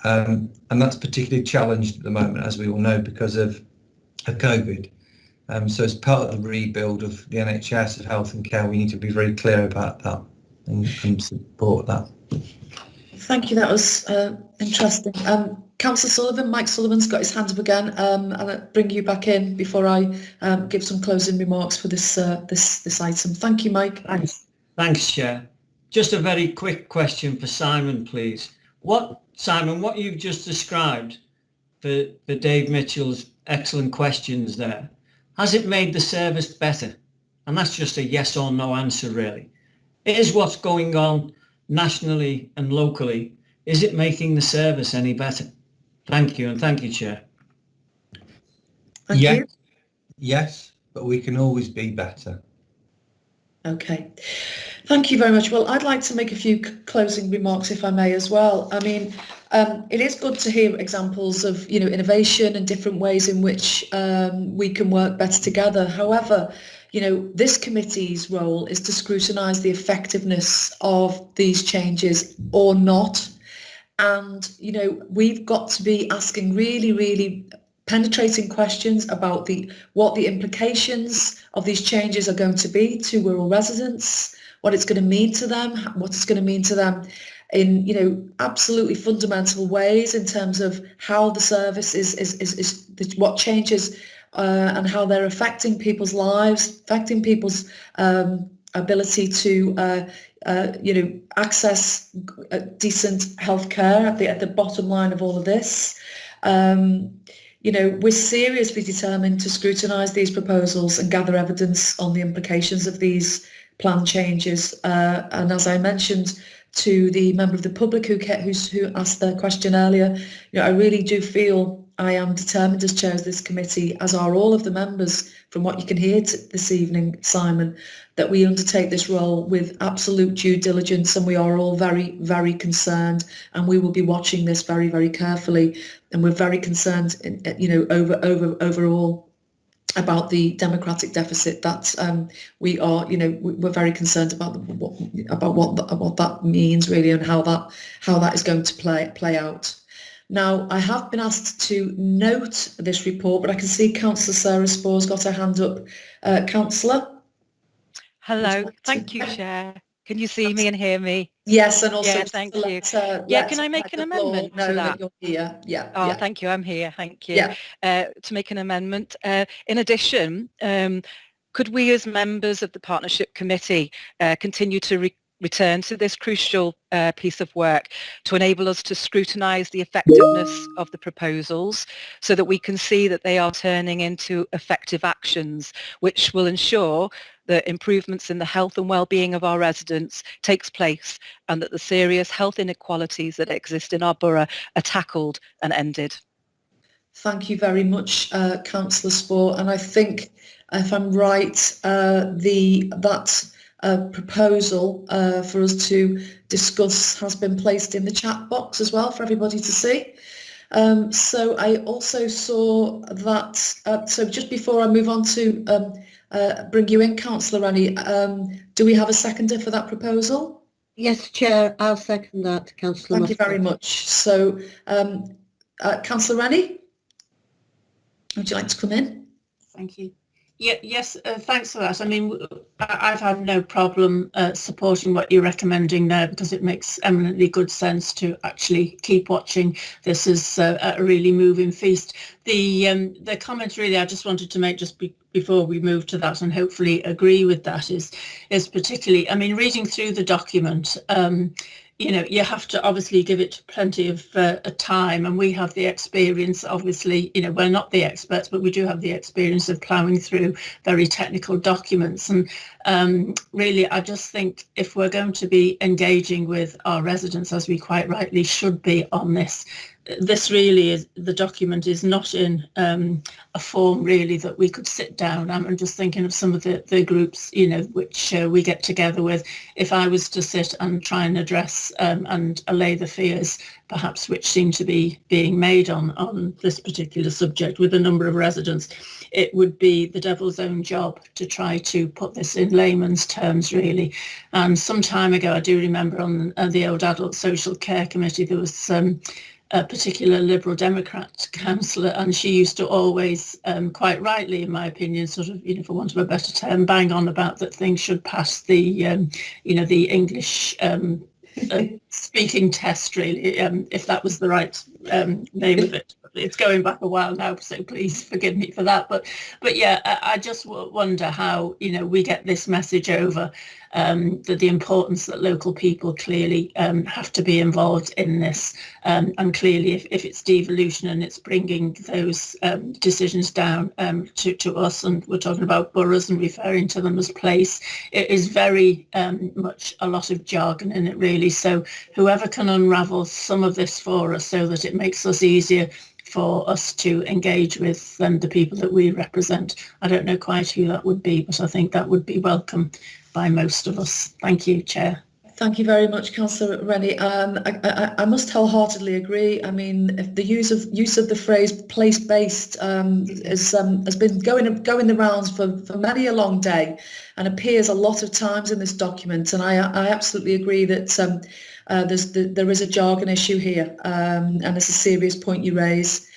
And that's particularly challenged at the moment, as we all know, because of COVID. So as part of the rebuild of the NHS of health and care, we need to be very clear about that and support that. Thank you. That was interesting. Councillor Sullivan, Mike Sullivan's got his hand up again, and I'll bring you back in before I give some closing remarks for this this item. Thank you, Mike. Thanks, Chair. Just a very quick question for Simon, please. Simon, what you've just described for Dave Mitchell's excellent questions there, has it made the service better? And that's just a yes or no answer, really. Is what's going on nationally and locally, is it making the service any better? Thank you, and thank you, Chair. Thank you. Yes, but we can always be better. Okay, thank you very much. Well, I'd like to make a few closing remarks, if I may, as well. I mean, it is good to hear examples of, you know, innovation and different ways in which we can work better together. However, you know, this committee's role is to scrutinise the effectiveness of these changes or not. And, you know, we've got to be asking really, really penetrating questions about what the implications of these changes are going to be to Wirral residents, what it's going to mean to them, what it's going to mean to them in, you know, absolutely fundamental ways in terms of how the service is what changes and how they're affecting people's lives, affecting people's ability to you know, access decent healthcare at the bottom line of all of this. You know, we're seriously determined to scrutinise these proposals and gather evidence on the implications of these plan changes. And as I mentioned to the member of the public who asked the question earlier, you know, I really do feel I am determined as chair of this committee, as are all of the members, from what you can hear this evening, Simon, that we undertake this role with absolute due diligence, and we are all very, very concerned, and we will be watching this very, very carefully, and we're very concerned, you know, overall about the democratic deficit that we are, you know, we're very concerned about what that means really, and how that is going to play out. Now, I have been asked to note this report, but I can see Councillor Sarah Spore's got her hand up. Councillor? Hello, thank you, Chair. Can you see me and hear me? Yes, and also, yeah, thank you. Yeah, can I make an amendment to that? You're here. Yeah. Oh, yeah. Thank you. I'm here. Thank you. Yeah. To make an amendment. In addition, could we as members of the Partnership Committee continue to return to this crucial piece of work to enable us to scrutinise the effectiveness of the proposals so that we can see that they are turning into effective actions, which will ensure that improvements in the health and well-being of our residents takes place, and that the serious health inequalities that exist in our borough are tackled and ended. Thank you very much, Councillor Spore. And I think, if I'm right, that proposal for us to discuss has been placed in the chat box as well for everybody to see. So I also saw that, so just before I move on to bring you in, Councillor Rennie, do we have a seconder for that proposal? Yes, Chair, I'll second that, Councillor. Thank you very much. So, Councillor Rennie, would you like to come in? Thank you. Yeah, yes, thanks for that. I mean, I've had no problem supporting what you're recommending there, because it makes eminently good sense to actually keep watching this as a really moving feast. The comment really I just wanted to make before we move to that, and hopefully agree with that, is particularly, I mean, reading through the document, you know, you have to obviously give it plenty of time, and we have the experience, obviously, you know, we're not the experts, but we do have the experience of ploughing through very technical documents. And really, I just think if we're going to be engaging with our residents, as we quite rightly should be on this, this really is, the document is not in a form really that we could sit down. I'm just thinking of some of the groups, you know, which we get together with. If I was to sit and try and address and allay the fears perhaps which seem to be being made on this particular subject with a number of residents, it would be the devil's own job to try to put this in layman's terms, really. And some time ago, I do remember on the Old Adult Social Care Committee, there was a particular Liberal Democrat councillor, and she used to always, quite rightly, in my opinion, sort of, you know, for want of a better term, bang on about that things should pass the, you know, the English speaking test, really, if that was the right name of it. It's going back a while now, so please forgive me for that. But yeah, I just wonder how, you know, we get this message over, that the importance that local people clearly have to be involved in this, and clearly if it's devolution and it's bringing those decisions down to us, and we're talking about boroughs and referring to them as place, it is very much a lot of jargon in it, really. So whoever can unravel some of this for us so that it makes us easier for us to engage with the people that we represent. I don't know quite who that would be, but I think that would be welcome by most of us. Thank you, Chair. Thank you very much, Councillor Rennie. I must wholeheartedly agree. I mean, if the use of the phrase place-based has been going the rounds for many a long day, and appears a lot of times in this document. And I absolutely agree that there is a jargon issue here, and it's a serious point you raise.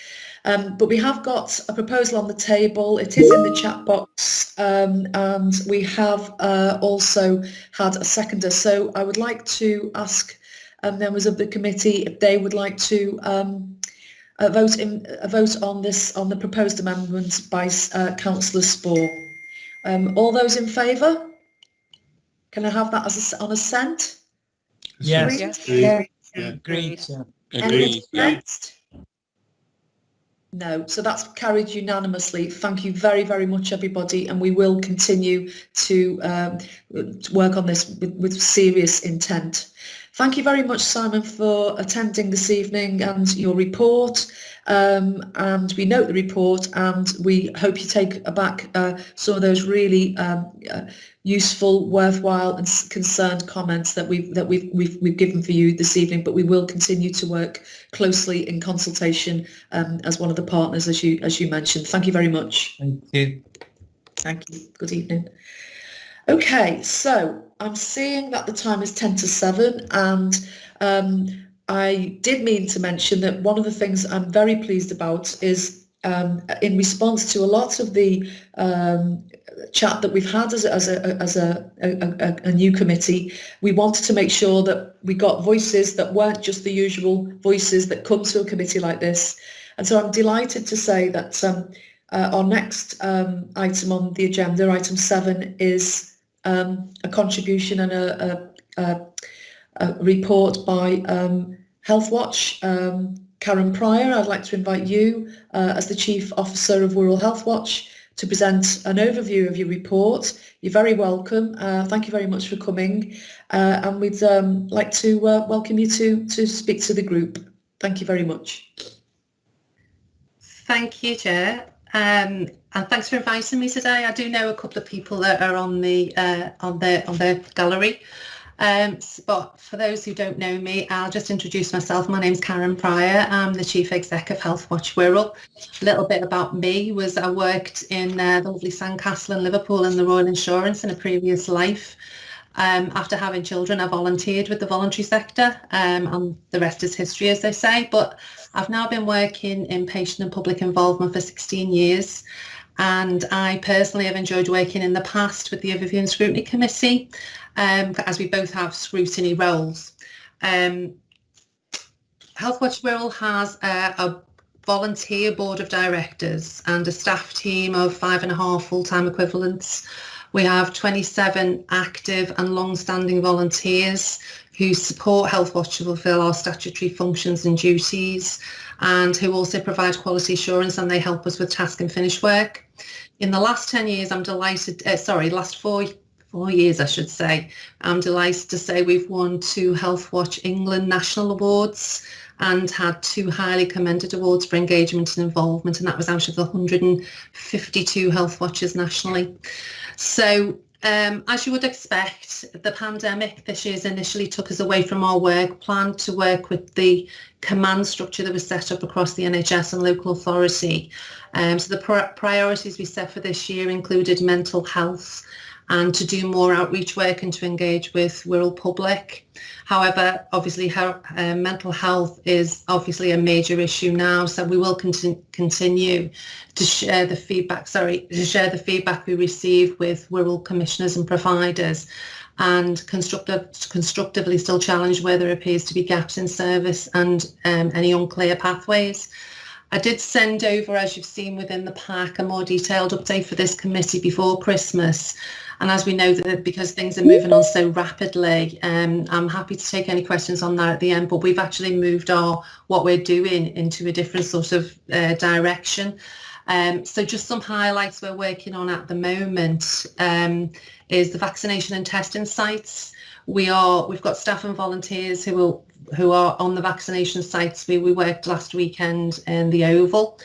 But we have got a proposal on the table. It is in the chat box, and we have also had a seconder. So I would like to ask members of the committee if they would like to vote on the proposed amendments by Councillor Spohr. All those in favour? Can I have that as on assent? Yes. Yeah. Agreed. Any against? No, so that's carried unanimously. Thank you very, very much, everybody, and we will continue to work on this with serious intent. Thank you very much, Simon, for attending this evening and your report. And we note the report, and we hope you take back some of those really useful, worthwhile, and concerned comments that we've given for you this evening. But we will continue to work closely in consultation as one of the partners, as you mentioned. Thank you very much. Thank you. Thank you. Good evening. Okay, so I'm seeing that the time is 10 to 7, and I did mean to mention that one of the things I'm very pleased about is in response to a lot of the chat that we've had as a new committee, we wanted to make sure that we got voices that weren't just the usual voices that come to a committee like this. And so I'm delighted to say that our next item on the agenda, item 7, is a contribution and a report by Healthwatch. Karen Pryor, I'd like to invite you as the Chief Officer of Wirral Healthwatch to present an overview of your report. You're very welcome. Thank you very much for coming. And we'd like to welcome you to speak to the group. Thank you very much. Thank you, Chair. And thanks for inviting me today. I do know a couple of people that are on the gallery. But for those who don't know me, I'll just introduce myself. My name's Karen Pryor. I'm the Chief Exec of Healthwatch Wirral. A little bit about me was I worked in the lovely Sandcastle in Liverpool in the Royal Insurance in a previous life. After having children, I volunteered with the voluntary sector, and the rest is history, as they say. But I've now been working in patient and public involvement for 16 years. And I personally have enjoyed working in the past with the Overview and Scrutiny Committee, as we both have scrutiny roles. Healthwatch Wirral has a volunteer board of directors and a staff team of 5.5 full-time equivalents. We have 27 active and long-standing volunteers who support Healthwatch to fulfil our statutory functions and duties, and who also provide quality assurance, and they help us with task and finish work. In the last 10 years, I'm delighted, last four years, I should say, I'm delighted to say we've won 2 Healthwatch England National Awards and had 2 highly commended awards for engagement and involvement, and that was out of the 152 Healthwatchers nationally. So as you would expect, the pandemic this year initially took us away from our work plan to work with the command structure that was set up across the NHS and local authority. So the priorities we set for this year included mental health and to do more outreach work and to engage with Wirral public. However, obviously mental health is obviously a major issue now, so we will continue to share the feedback, we receive with Wirral commissioners and providers, and constructively still challenge where there appears to be gaps in service and any unclear pathways. I did send over, as you've seen within the pack, a more detailed update for this committee before Christmas. And as we know, that because things are moving on so rapidly, I'm happy to take any questions on that at the end, but we've actually moved what we're doing into a different sort of direction. So just some highlights we're working on at the moment is the vaccination and testing sites. We've got staff and volunteers who are on the vaccination sites. We worked last weekend in the Oval.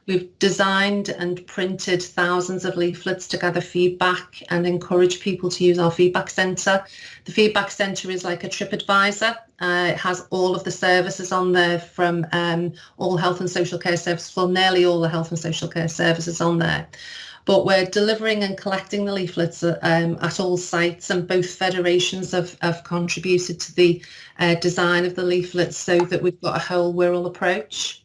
We've designed and printed thousands of leaflets to gather feedback and encourage people to use our feedback centre. The feedback centre is like a TripAdvisor. It has all of the services on there from all health and social care services, well, nearly all the health and social care services on there. But we're delivering and collecting the leaflets at all sites, and both federations have contributed to the design of the leaflets so that we've got a whole Wirral approach.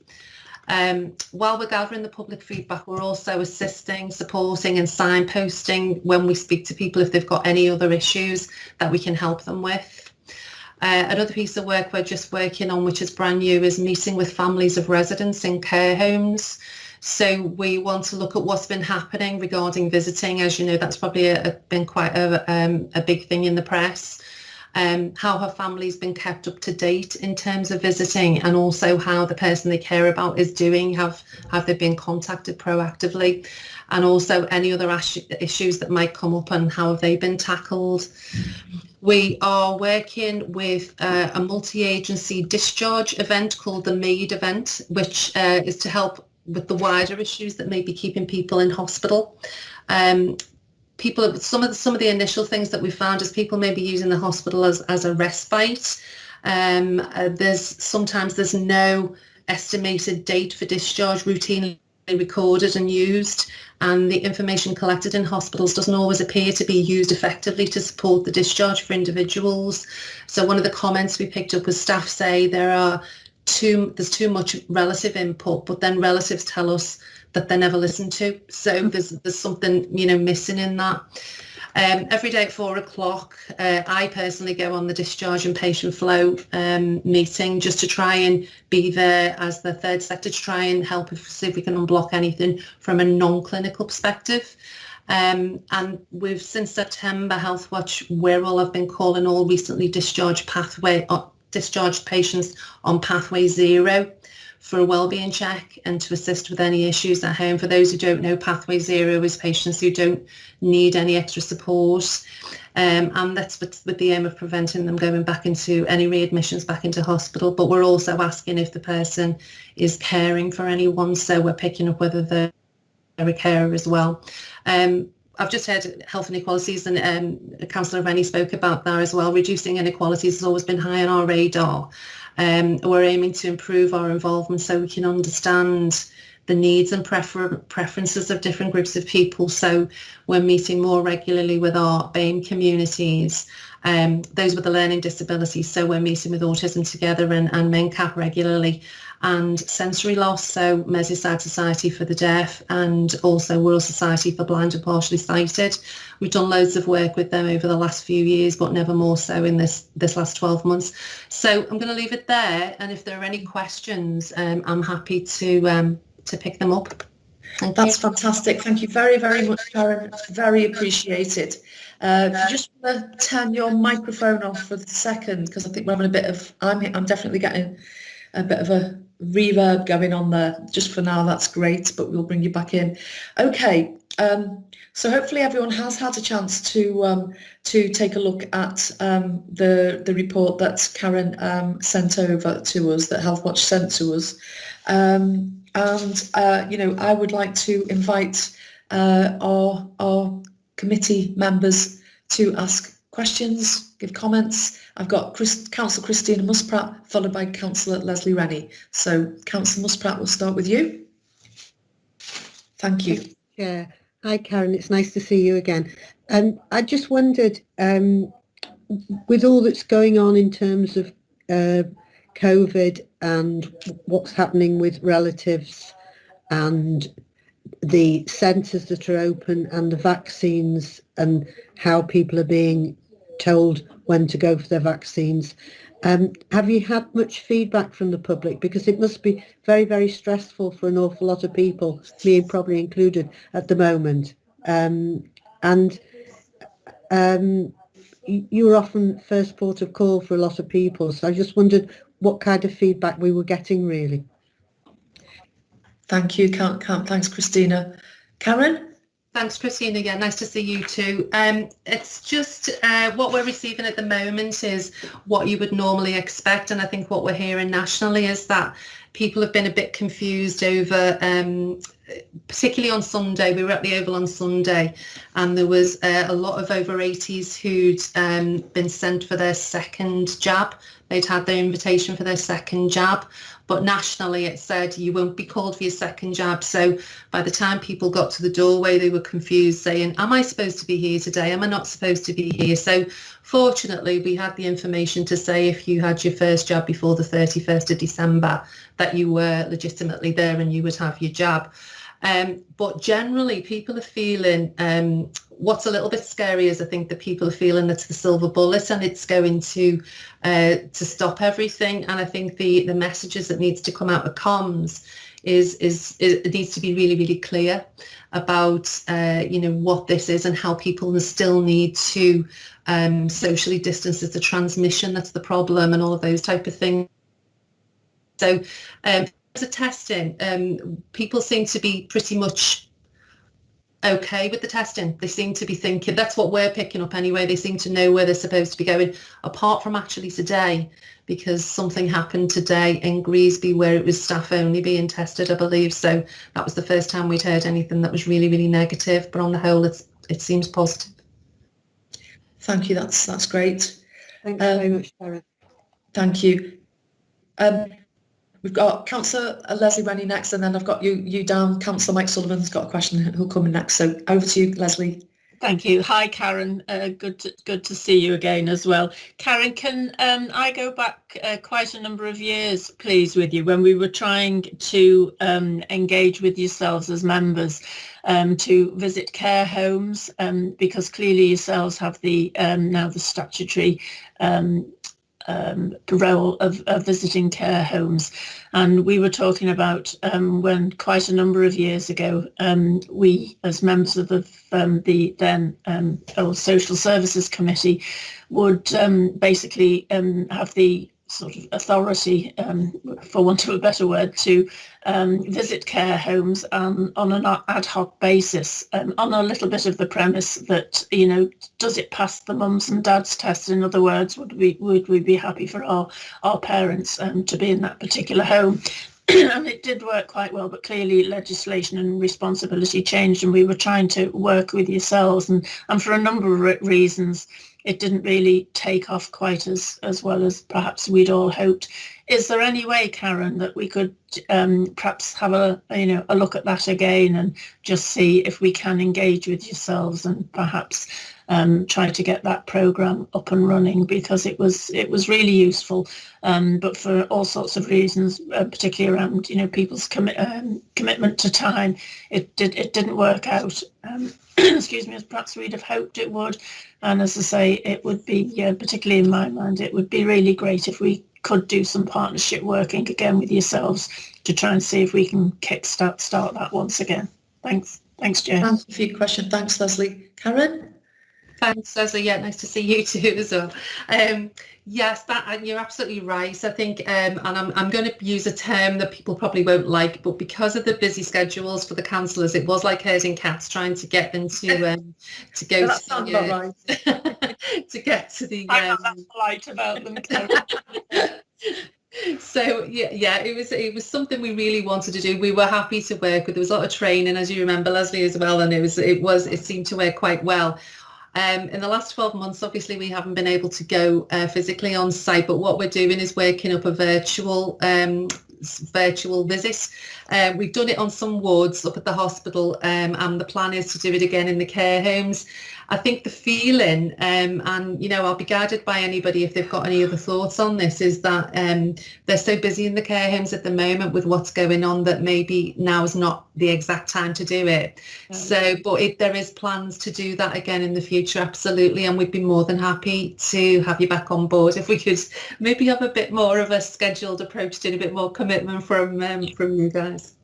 While we're gathering the public feedback, we're also assisting, supporting and signposting when we speak to people if they've got any other issues that we can help them with. Another piece of work we're just working on, which is brand new, is meeting with families of residents in care homes. So we want to look at what's been happening regarding visiting. As you know, that's probably been quite a big thing in the press. How have families been kept up to date in terms of visiting, and also how the person they care about is doing? Have they been contacted proactively? And also any other issues that might come up, and how have they been tackled? We are working with a multi-agency discharge event called the MAID event, which is to help with the wider issues that may be keeping people in hospital. Some of the initial things that we found is people may be using the hospital as a respite. There's no estimated date for discharge routinely recorded and used, and the information collected in hospitals doesn't always appear to be used effectively to support the discharge for individuals. So one of the comments we picked up was staff say there's too much relative input, but then relatives tell us that they're never listened to. So there's something missing in that. Every day at 4 o'clock, I personally go on the discharge and patient flow meeting just to try and be there as the third sector to try and help see if we can unblock anything from a non-clinical perspective. And we've since September, Healthwatch Wirral have been calling all recently discharged patients on Pathway 0 for a wellbeing check and to assist with any issues at home. For those who don't know, Pathway 0 is patients who don't need any extra support, and that's with the aim of preventing them going back into any readmissions back into hospital. But we're also asking if the person is caring for anyone, so we're picking up whether they're a carer as well. I've just heard health inequalities, and Councillor Rennie spoke about that as well. Reducing inequalities has always been high on our radar. We're aiming to improve our involvement so we can understand the needs and preferences of different groups of people. So we're meeting more regularly with our BAME communities, those with the learning disabilities. So we're meeting with Autism Together and MenCap regularly, and sensory loss, so Merseyside Society for the Deaf and also Wirral Society for Blind and Partially Sighted. We've done loads of work with them over the last few years, but never more so in this last 12 months. So I'm going to leave it there, and if there are any questions, I'm happy to pick them up. That's fantastic. Thank you very, very much, Karen. Very appreciated. If you just want to turn your microphone off for a second, because I think we're having a bit of, I'm definitely getting a bit of a reverb going on there. Just for now, that's great, but we'll bring you back in. Okay, so hopefully everyone has had a chance to take a look at the report that Karen sent over to us, that Healthwatch sent to us. You know, I would like to invite our committee members to ask questions, give comments. I've got Councillor Christina Muspratt, followed by Councillor Lesley Rennie. So Councillor Muspratt, we'll start with you. Thank you. Yeah. Hi, Karen. It's nice to see you again. I just wondered, with all that's going on in terms of COVID and what's happening with relatives and the centres that are open and the vaccines and how people are being told when to go for their vaccines. Have you had much feedback from the public? Because it must be very, very stressful for an awful lot of people, me probably included at the moment. You're often first port of call for a lot of people. So I just wondered what kind of feedback we were getting, really. Thank you. Thanks, Christina. Karen? Thanks, Christina. Yeah, nice to see you too. It's just what we're receiving at the moment is what you would normally expect. And I think what we're hearing nationally is that people have been a bit confused over, particularly on Sunday. We were at the Oval on Sunday, and there was a lot of over 80s who'd been sent for their second jab. They'd had their invitation for their second jab, but nationally it said you won't be called for your second jab. So by the time people got to the doorway, they were confused, saying, am I supposed to be here today? Am I not supposed to be here? So fortunately, we had the information to say if you had your first jab before the 31st of December, that you were legitimately there and you would have your jab. But generally, people are feeling, what's a little bit scary is I think that people are feeling it's the silver bullet and it's going to stop everything. And I think the messages that needs to come out of comms is it needs to be really, really clear about, you know, what this is and how people still need to socially distance the transmission. That's the problem, and all of those type of things. So the testing, people seem to be pretty much okay with the testing. They seem to be thinking, that's what we're picking up anyway, they seem to know where they're supposed to be going, apart from actually today, because something happened today in Greasby where it was staff only being tested, I believe. So that was the first time we'd heard anything that was really, really negative, but on the whole it seems positive. Thank you, that's great. Thanks very much, Sharon. Thank you. We've got Councillor Lesley Rennie next, and then I've got you down. Councillor Mike Sullivan's got a question who'll come in next. So over to you, Lesley. Thank you. Hi, Karen. Good to see you again as well. Karen, can I go back quite a number of years, please, with you when we were trying to engage with yourselves as members to visit care homes, because clearly yourselves have the now the statutory role of visiting care homes, and we were talking about when quite a number of years ago we as members of the then old Social Services Committee would basically have the sort of authority, for want of a better word, to visit care homes on an ad hoc basis, on a little bit of the premise that, you know, does it pass the mums and dads test? In other words, would we be happy for our parents to be in that particular home? And it did work quite well, but clearly legislation and responsibility changed, and we were trying to work with yourselves, and for a number of reasons it didn't really take off quite as well as perhaps we'd all hoped. Is there any way, Karen, that we could perhaps have a look at that again and just see if we can engage with yourselves and perhaps try to get that programme up and running, because it was really useful, but for all sorts of reasons, particularly around people's commitment to time, it didn't work out. Excuse me, as perhaps we'd have hoped it would. And as I say, it would be, particularly in my mind, it would be really great if we could do some partnership working again with yourselves to try and see if we can start that once again. Thanks, Jane. Thanks for your question. Thanks, Lesley. Karen? Thanks, Lesley. Yeah, nice to see you too as well. Yes, and you're absolutely right. I think, and I'm going to use a term that people probably won't like, but because of the busy schedules for the councillors, it was like herding cats, trying to get them to go That sounds about right. to get to the. I'm not polite about them, Karen. So yeah, it was something we really wanted to do. We were happy to work with. There was a lot of training, as you remember, Lesley, as well, and it seemed to work quite well. In the last 12 months, obviously, we haven't been able to go physically on site, but what we're doing is working up a virtual visit. We've done it on some wards up at the hospital, and the plan is to do it again in the care homes. I think the feeling, and I'll be guided by anybody if they've got any other thoughts on this, is that they're so busy in the care homes at the moment with what's going on that maybe now is not the exact time to do it. So, but there is plans to do that again in the future, absolutely, and we'd be more than happy to have you back on board if we could maybe have a bit more of a scheduled approach to it, a bit more commitment from you guys.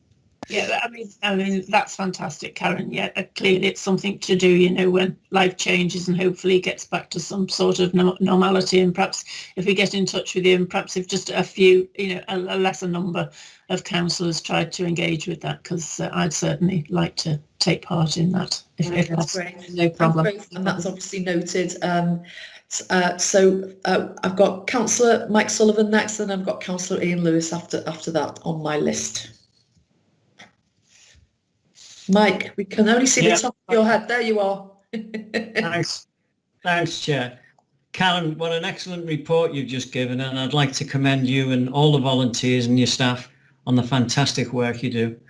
Yeah, I mean that's fantastic, Karen. Yeah, clearly it's something to do, when life changes and hopefully gets back to some sort of normality. And perhaps if we get in touch with you, and perhaps if just a few, a lesser number of councillors tried to engage with that, because I'd certainly like to take part in that. If that's great, no problem. And that's obviously noted. So I've got Councillor Mike Sullivan next, and I've got Councillor Ian Lewis after that on my list. Mike, we can only see the top of your head. There you are. Thanks, Chair. Karen, what an excellent report you've just given, and I'd like to commend you and all the volunteers and your staff on the fantastic work you do.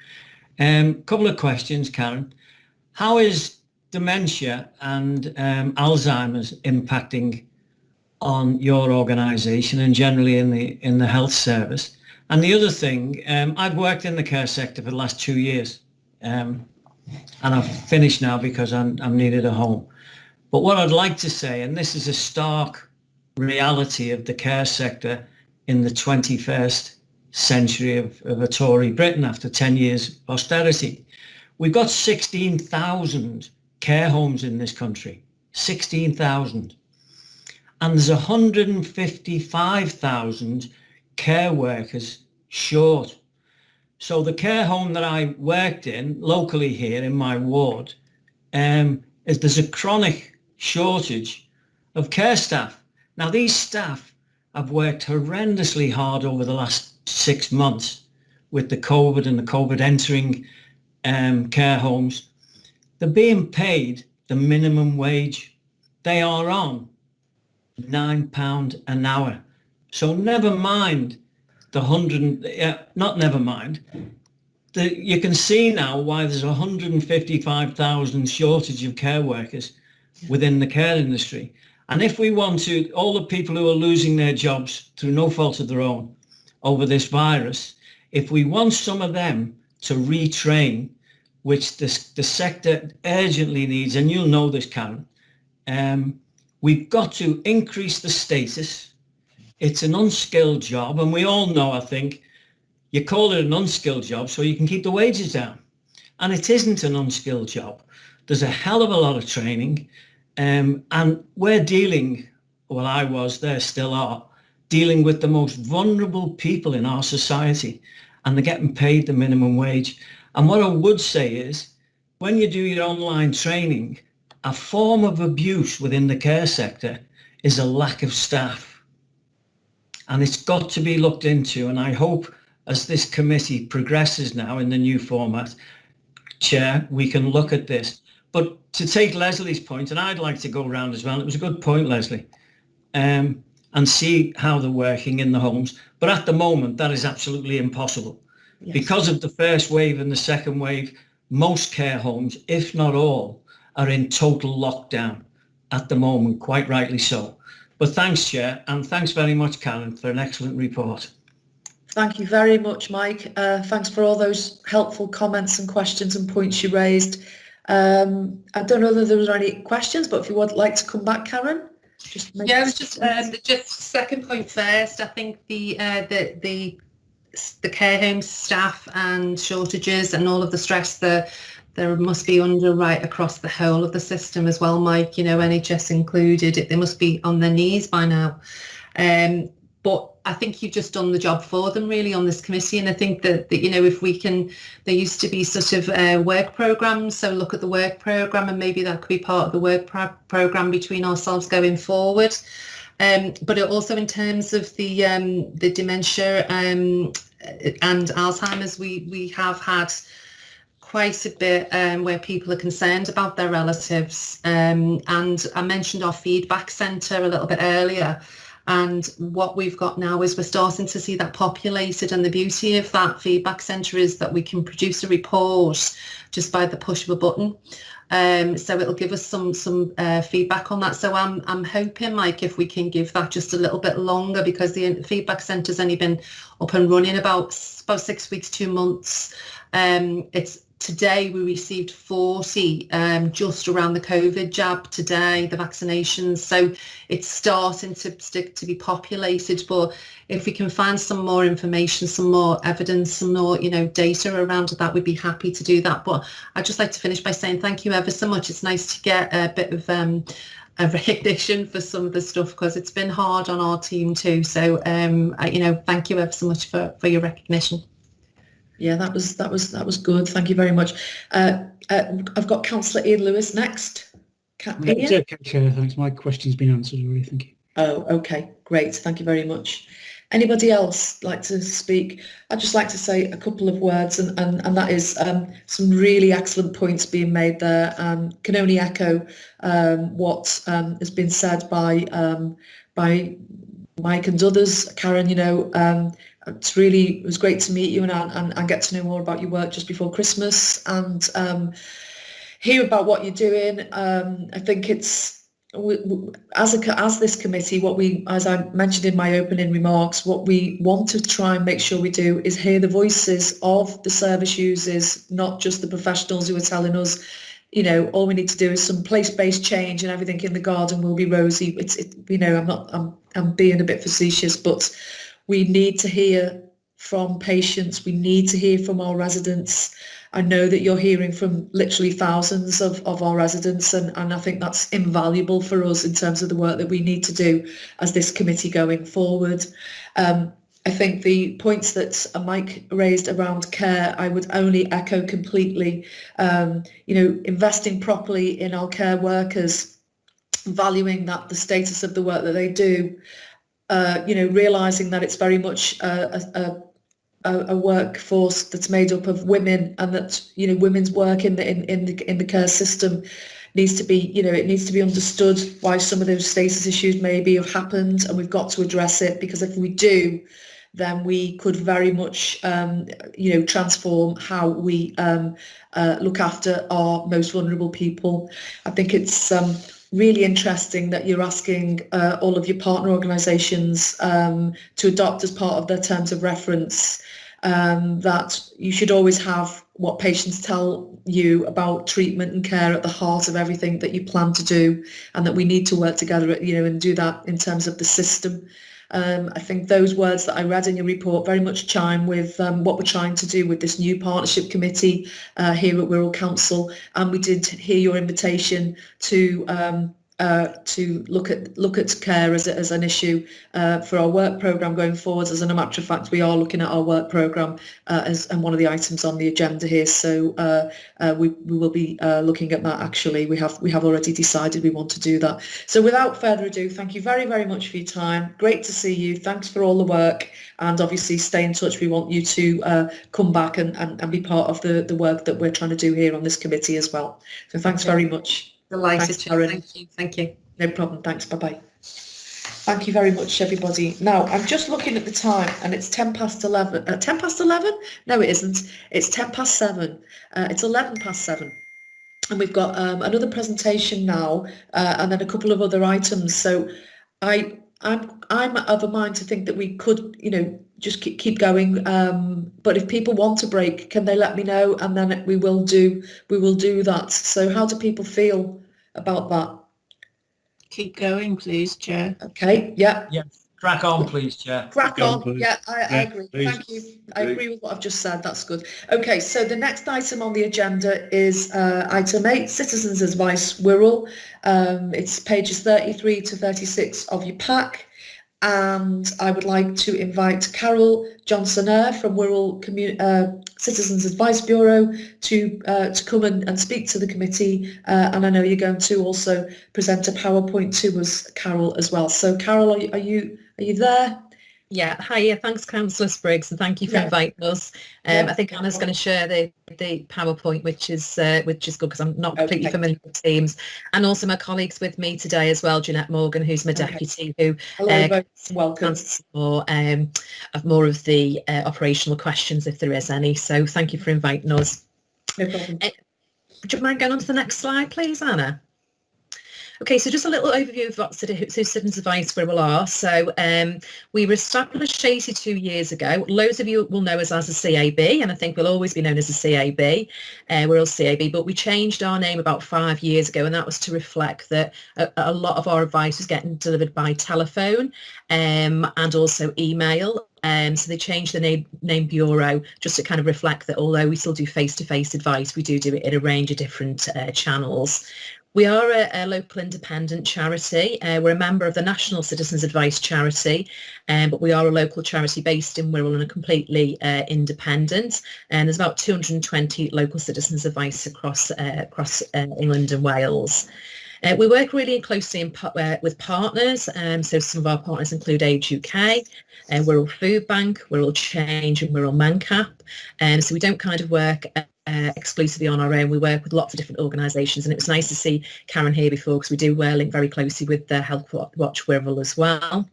Couple of questions, Karen. How is dementia and Alzheimer's impacting on your organisation and generally in the health service? And the other thing, I've worked in the care sector for the last 2 years. And I've finished now because I'm needed at home. But what I'd like to say, and this is a stark reality of the care sector in the 21st century of a Tory Britain after 10 years of austerity, we've got 16,000 care homes in this country, 16,000. And there's 155,000 care workers short. So the care home that I worked in locally here in my ward, there's a chronic shortage of care staff. Now these staff have worked horrendously hard over the last 6 months with the COVID and the COVID entering care homes. They're being paid the minimum wage. They are on £9 an hour. So never mind the you can see now why there's 155,000 shortage of care workers within the care industry. And if we want to, all the people who are losing their jobs through no fault of their own over this virus, if we want some of them to retrain, which the sector urgently needs, and you'll know this, Karen, we've got to increase the status. It's an unskilled job, and we all know, I think, you call it an unskilled job so you can keep the wages down. And it isn't an unskilled job. There's a hell of a lot of training, and we're dealing, there still are, dealing with the most vulnerable people in our society, and they're getting paid the minimum wage. And what I would say is, when you do your online training, a form of abuse within the care sector is a lack of staff. And it's got to be looked into, and I hope as this committee progresses now in the new format, Chair, we can look at this. But to take Lesley's point, and I'd like to go around as well, it was a good point, Lesley, and and see how they're working in the homes. But at the moment, that is absolutely impossible. Yes. Because of the first wave and the second wave, most care homes, if not all, are in total lockdown at the moment, quite rightly so. But thanks, Chair, and thanks very much, Karen, for an excellent report. Thank you very much, Mike. Thanks for all those helpful comments and questions and points you raised. I don't know whether there was any questions, but if you would like to come back, Karen. Yeah, it was just second point first. I think the care home staff and shortages and all of the stress there must be under right across the whole of the system as well, Mike, you know, NHS included. They must be on their knees by now. But I think you've just done the job for them really on this committee, and I think that you know, if we can, there used to be sort of work programmes, so look at the work programme and maybe that could be part of the work programme between ourselves going forward. But it also in terms of the dementia and Alzheimer's, we have had quite a bit where people are concerned about their relatives, and I mentioned our feedback centre a little bit earlier. And what we've got now is we're starting to see that populated, and the beauty of that feedback centre is that we can produce a report just by the push of a button. So it'll give us some feedback on that. So I'm hoping, Mike, if we can give that just a little bit longer, because the feedback centre's only been up and running about 6 weeks, 2 months. Today we received 40 just around the COVID jab today, the vaccinations. So it's starting to be populated. But if we can find some more information, some more evidence, some more, you know, data around that, we'd be happy to do that. But I'd just like to finish by saying thank you ever so much. It's nice to get a bit of a recognition for some of the stuff, because it's been hard on our team too. So you know, thank you ever so much for your recognition. Yeah, that was good. Thank you very much. I've got Cllr Ian Lewis next. Ian? It's okay, Chair. Thanks. My question's been answered already. Thank you. Oh, okay, great. Thank you very much. Anybody else like to speak? I'd just like to say a couple of words, and that is some really excellent points being made there. Can only echo what has been said by Mike and others. Karen, you know, it was great to meet you and get to know more about your work just before Christmas, and hear about what you're doing. I think it's as this committee, what we, as I mentioned in my opening remarks, what we want to try and make sure we do is hear the voices of the service users, not just the professionals who are telling us, you know, all we need to do is some place-based change and everything in the garden will be rosy. You know, I'm being a bit facetious, but we need to hear from patients. We need to hear from our residents. I know that you're hearing from literally thousands of our residents, and I think that's invaluable for us in terms of the work that we need to do as this committee going forward. I think the points that Mike raised around care, I would only echo completely. You know, investing properly in our care workers, valuing that the status of the work that they do, you know, realising that it's very much a workforce that's made up of women, and that, you know, women's work in the care system needs to be, you know, it needs to be understood why some of those status issues maybe have happened, and we've got to address it, because if we do, then we could very much, you know, transform how we look after our most vulnerable people. I think it's really interesting that you're asking all of your partner organisations to adopt as part of their terms of reference that you should always have what patients tell you about treatment and care at the heart of everything that you plan to do, and that we need to work together, you know, and do that in terms of the system. I think those words that I read in your report very much chime with what we're trying to do with this new partnership committee here at Wirral Council, and we did hear your invitation to look at care as an issue for our work programme going forward. As a matter of fact, we are looking at our work programme as one of the items on the agenda here. So we will be looking at that. Actually, we have already decided we want to do that. So without further ado, thank you very, very much for your time. Great to see you. Thanks for all the work, and obviously stay in touch. We want you to come back and be part of the work that we're trying to do here on this committee as well. So thanks very much. Delighted. Thanks, Karen. Thank you. No problem. Thanks. Bye-bye. Thank you very much, everybody. Now, I'm just looking at the time and it's 10 past 11. 10 past 11? No, it isn't. It's 10 past 7. It's 11 past 7. And we've got another presentation now and then a couple of other items. So I'm of a mind to think that we could, you know, just keep going. But if people want to break, can they let me know? And then we will do that. So how do people feel about that? Keep going, please, Chair. Okay, yeah. Yeah, crack on, please, Chair. Crack on, please. yeah, I agree. Please. Thank you. I agree with what I've just said, that's good. Okay, so the next item on the agenda is item 8, Citizens Advice Wirral. It's pages 33 to 36 of your pack. And I would like to invite Carol Johnson-Eyre from Wirral Citizens Advice Bureau to come and speak to the committee. And I know you're going to also present a PowerPoint to us, Carol, as well. So Carol, are you there? Yeah, hiya, thanks Councillor Spriggs, and thank you for inviting us. I think Anna's going to share the PowerPoint, which is good because I'm not completely familiar with Teams, and also my colleagues with me today as well, Jeanette Morgan, who's my deputy, who welcome. More of the operational questions if there is any. So thank you for inviting us. No problem. Do you mind going on to the next slide, please, Anna? Okay, so just a little overview of what Citizens Advice Wirral are. So we were established 82 years ago. Loads of you will know us as a CAB, and I think we'll always be known as a CAB. We're all CAB, but we changed our name about 5 years ago, and that was to reflect that a lot of our advice was getting delivered by telephone and also email. So they changed the name Bureau just to kind of reflect that although we still do face-to-face advice, we do it in a range of different channels. We are a local independent charity. We're a member of the National Citizens Advice Charity, but we are a local charity based in Wirral and are completely independent. And there's about 220 local citizens advice across England and Wales. We work really closely with partners. So some of our partners include Age UK, Wirral Food Bank, Wirral Change and Wirral Mencap. So we don't kind of work exclusively on our own. We work with lots of different organisations, and it was nice to see Karen here before because we do link very closely with the Healthwatch Wirral as well.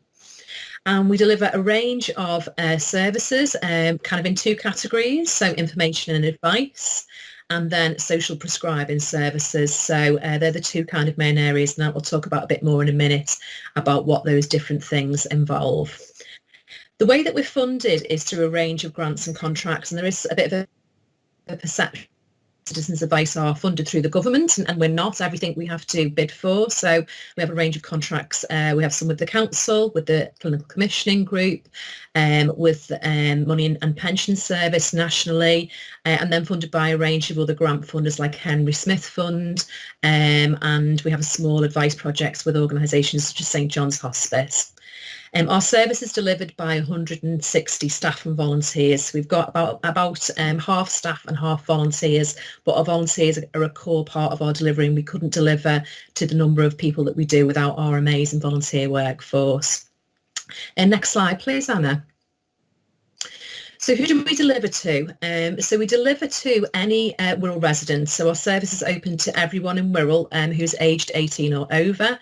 And we deliver a range of services kind of in two categories, so information and advice, and then social prescribing services. So they're the two kind of main areas, and we'll talk about a bit more in a minute about what those different things involve. The way that we're funded is through a range of grants and contracts, and there is a bit of a perception citizens advice are funded through the government, and we're not. Everything we have to bid for. So we have a range of contracts. We have some with the council, with the clinical commissioning group, with money and pension service nationally, and then funded by a range of other grant funders like Henry Smith Fund, and we have a small advice projects with organisations such as St John's Hospice. Our service is delivered by 160 staff and volunteers. We've got about half staff and half volunteers, but our volunteers are a core part of our delivery, and we couldn't deliver to the number of people that we do without our amazing volunteer workforce. Next slide, please, Anna. So who do we deliver to? So we deliver to any Wirral resident. So our service is open to everyone in Wirral who's aged 18 or over.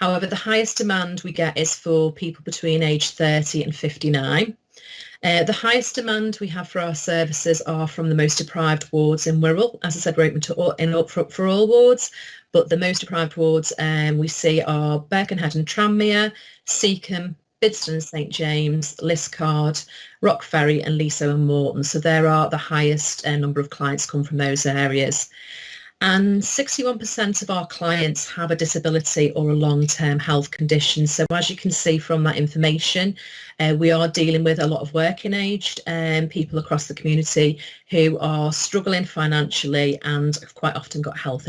However, the highest demand we get is for people between age 30 and 59. The highest demand we have for our services are from the most deprived wards in Wirral. As I said, we're open for all wards, but the most deprived wards we see are Birkenhead and Tranmere, Seacombe, Bidston and St James, Liscard, Rock Ferry and Leasowe and Morton. So there are the highest number of clients come from those areas. And 61% of our clients have a disability or a long-term health condition. So as you can see from that information, we are dealing with a lot of working-aged people across the community who are struggling financially and have quite often got health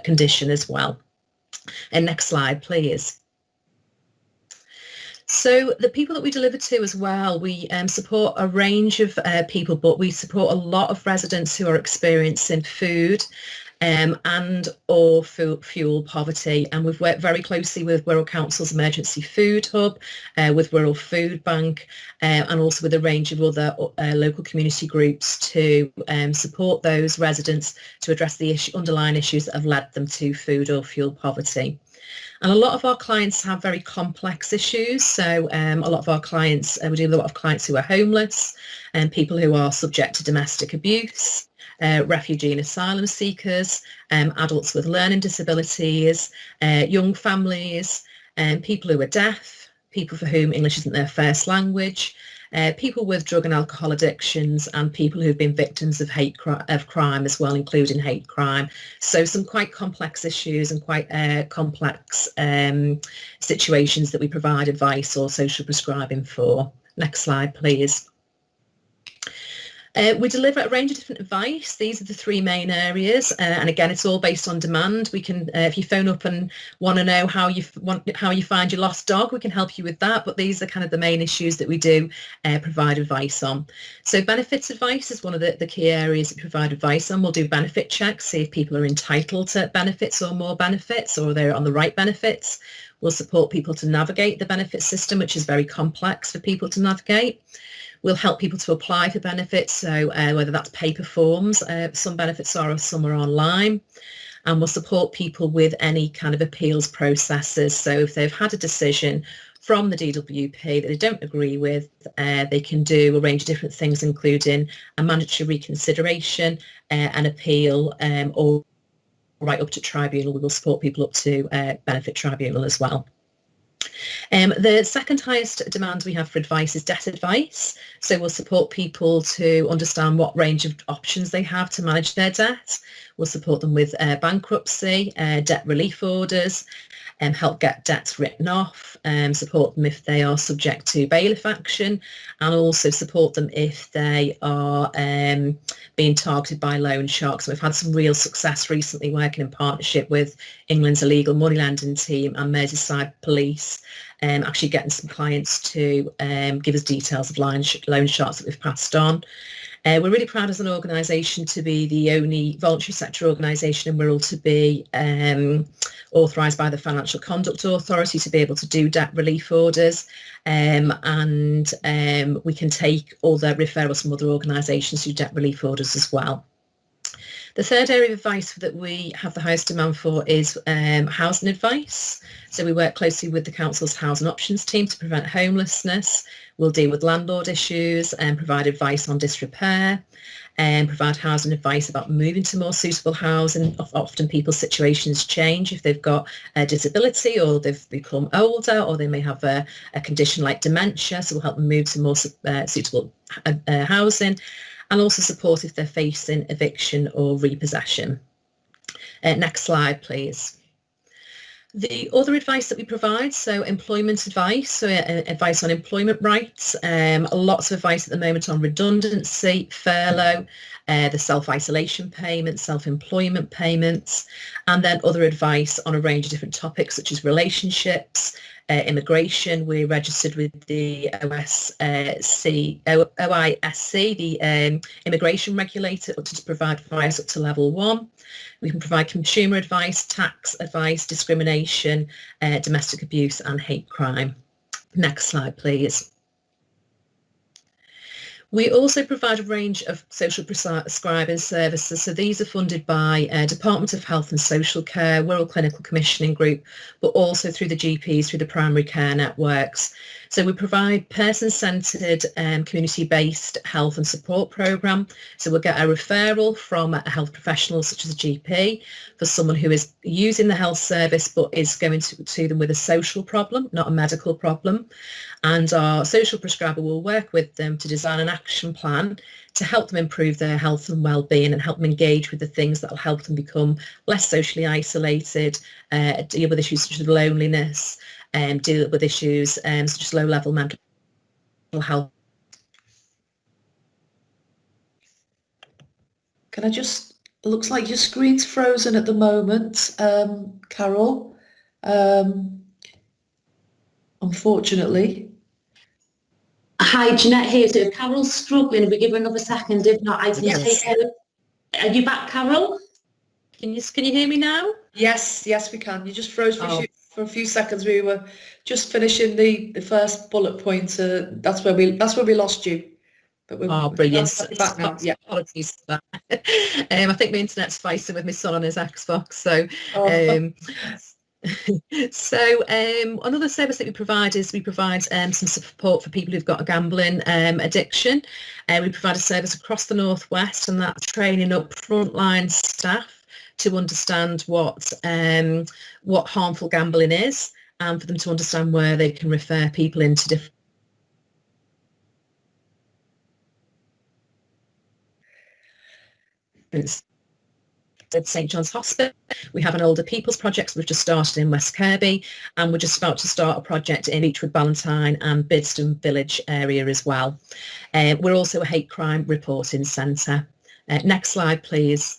condition as well. And next slide, please. So the people that we deliver to as well, we support a range of people, but we support a lot of residents who are experiencing food and or fuel poverty. And we've worked very closely with Wirral Council's Emergency Food Hub, with Wirral Food Bank, and also with a range of other local community groups to support those residents to address the underlying issues that have led them to food or fuel poverty. And a lot of our clients have very complex issues. So a lot of our clients, we deal with a lot of clients who are homeless and people who are subject to domestic abuse, refugee and asylum seekers, adults with learning disabilities, young families, people who are deaf, people for whom English isn't their first language, people with drug and alcohol addictions, and people who've been victims of crime as well, including hate crime. So some quite complex issues and quite complex situations that we provide advice or social prescribing for. Next slide, please. We deliver a range of different advice. These are the three main areas, and again, it's all based on demand. We can, if you phone up and want to know how you find your lost dog, we can help you with that. But these are kind of the main issues that we do provide advice on. So benefits advice is one of the key areas that we provide advice on. We'll do benefit checks, see if people are entitled to benefits or more benefits, or they're on the right benefits. We'll support people to navigate the benefit system, which is very complex for people to navigate. We'll help people to apply for benefits, so whether that's paper forms, some benefits are, some are online, and we'll support people with any kind of appeals processes. So if they've had a decision from the DWP that they don't agree with, they can do a range of different things, including a mandatory reconsideration, an appeal, or right up to tribunal. We will support people up to benefit tribunal as well. The second highest demand we have for advice is debt advice. So we'll support people to understand what range of options they have to manage their debt. We'll support them with bankruptcy, debt relief orders, help get debts written off, support them if they are subject to bailiff action, and also support them if they are being targeted by loan sharks. So we've had some real success recently working in partnership with England's illegal money lending team and Merseyside Police, actually getting some clients to give us details of loan sharks that we've passed on. We're really proud as an organisation to be the only voluntary sector organisation in Wirral to be authorised by the Financial Conduct Authority to be able to do debt relief orders, and we can take other referrals from other organisations who do debt relief orders as well. The third area of advice that we have the highest demand for is housing advice. So we work closely with the Council's Housing Options team to prevent homelessness. We'll deal with landlord issues and provide advice on disrepair, and provide housing advice about moving to more suitable housing. Often people's situations change if they've got a disability or they've become older, or they may have a condition like dementia, so we'll help them move to more suitable housing, and also support if they're facing eviction or repossession. Next slide, please. The other advice that we provide, so employment advice, so advice on employment rights, lots of advice at the moment on redundancy, furlough, the self-isolation payments, self-employment payments, and then other advice on a range of different topics such as relationships, immigration. We're registered with the OISC, the immigration regulator, to provide advice up to level 1. We can provide consumer advice, tax advice, discrimination, domestic abuse and hate crime. Next slide, please. We also provide a range of social prescribing services. So these are funded by Department of Health and Social Care, Wirral Clinical Commissioning Group, but also through the GPs, through the primary care networks. So we provide person-centred, community-based health and support programme. So we'll get a referral from a health professional such as a GP for someone who is using the health service but is going to them with a social problem, not a medical problem. And our social prescriber will work with them to design an action plan to help them improve their health and well-being and help them engage with the things that will help them become less socially isolated, deal with issues such as loneliness, deal with issues such as low-level mental health. Can I just, it looks like your screen's frozen at the moment, Carol, unfortunately. Hi, Jeanette here. So if Carol's struggling, if we give her another second, if not, I can take her. Are you back, Carol? Can you hear me now? Yes, we can. You just froze Oh. for a few seconds. We were just finishing the first bullet point. That's where we lost you. But we're Brilliant. back now. Yeah. Apologies for that. I think my internet's fighting with my son on his Xbox. So, another service that we provide is some support for people who've got a gambling addiction. We provide a service across the Northwest, and that's training up frontline staff to understand what harmful gambling is, and for them to understand where they can refer people into different at St John's Hospital. We have an older people's project we've just started in West Kirby, and we're just about to start a project in Beechwood, Ballantyne and Bidston Village area as well. We're also a hate crime reporting centre. Next slide, please.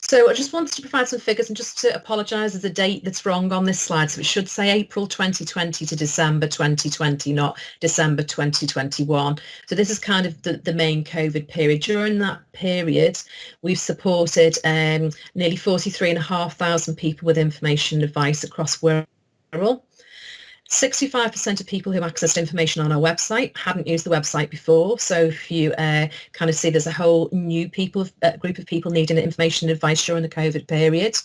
So I just wanted to provide some figures, and just to apologise, there's a date that's wrong on this slide. So it should say April 2020 to December 2020, not December 2021. So this is kind of the main COVID period. During that period, we've supported nearly 43,500 people with information and advice across Wirral. 65% of people who accessed information on our website hadn't used the website before. So if you kind of see there's a whole new group of people needing information and advice during the COVID period.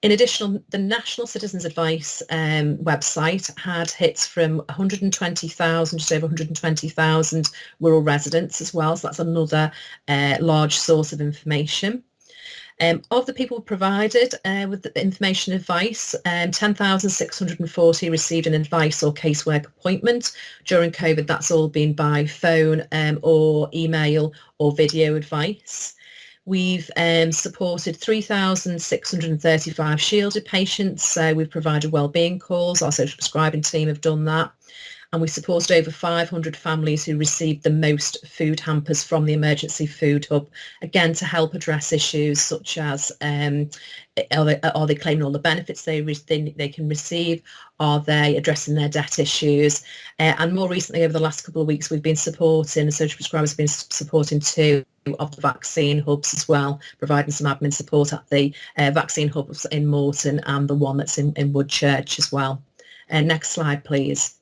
In addition, the National Citizens Advice website had hits from 120,000, just over 120,000 rural residents as well. So that's another large source of information. Of the people provided with the information advice, 10,640 received an advice or casework appointment. During COVID, that's all been by phone or email or video advice. We've supported 3,635 shielded patients, so we've provided wellbeing calls. Our social prescribing team have done that. And we supported over 500 families who received the most food hampers from the Emergency Food Hub, again to help address issues such as are they claiming all the benefits they can receive? Are they addressing their debt issues? And more recently, over the last couple of weeks, we've been supporting, the social prescribers have been supporting 2 of the vaccine hubs as well, providing some admin support at the vaccine hubs in Morton and the one that's in Woodchurch as well. Next slide, please.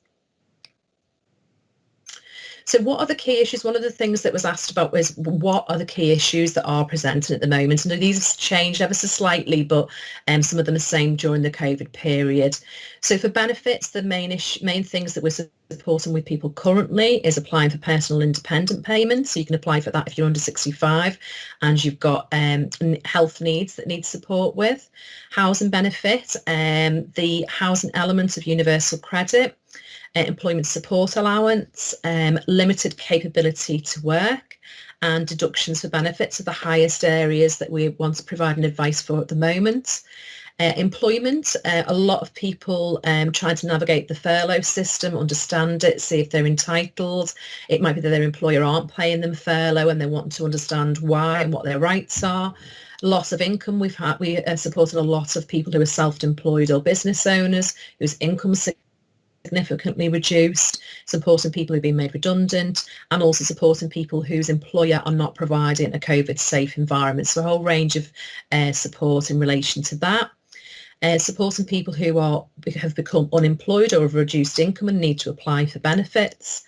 So what are the key issues? One of the things that was asked about was what are the key issues that are presented at the moment? And these have changed ever so slightly, but some of them are the same during the COVID period. So for benefits, the main things that we're supporting with people currently is applying for personal independent payments. So you can apply for that if you're under 65 and you've got health needs that need support with. Housing benefit, the housing element of universal credit, employment support allowance, limited capability to work, and deductions for benefits are the highest areas that we want to provide an advice for at the moment. Employment, a lot of people trying to navigate the furlough system, understand it, see if they're entitled. It might be that their employer aren't paying them furlough and they want to understand why and what their rights are. Loss of income, we supported a lot of people who are self-employed or business owners whose income significantly reduced, supporting people who've been made redundant, and also supporting people whose employer are not providing a COVID safe environment. So a whole range of support in relation to that. Supporting people who have become unemployed or have reduced income and need to apply for benefits.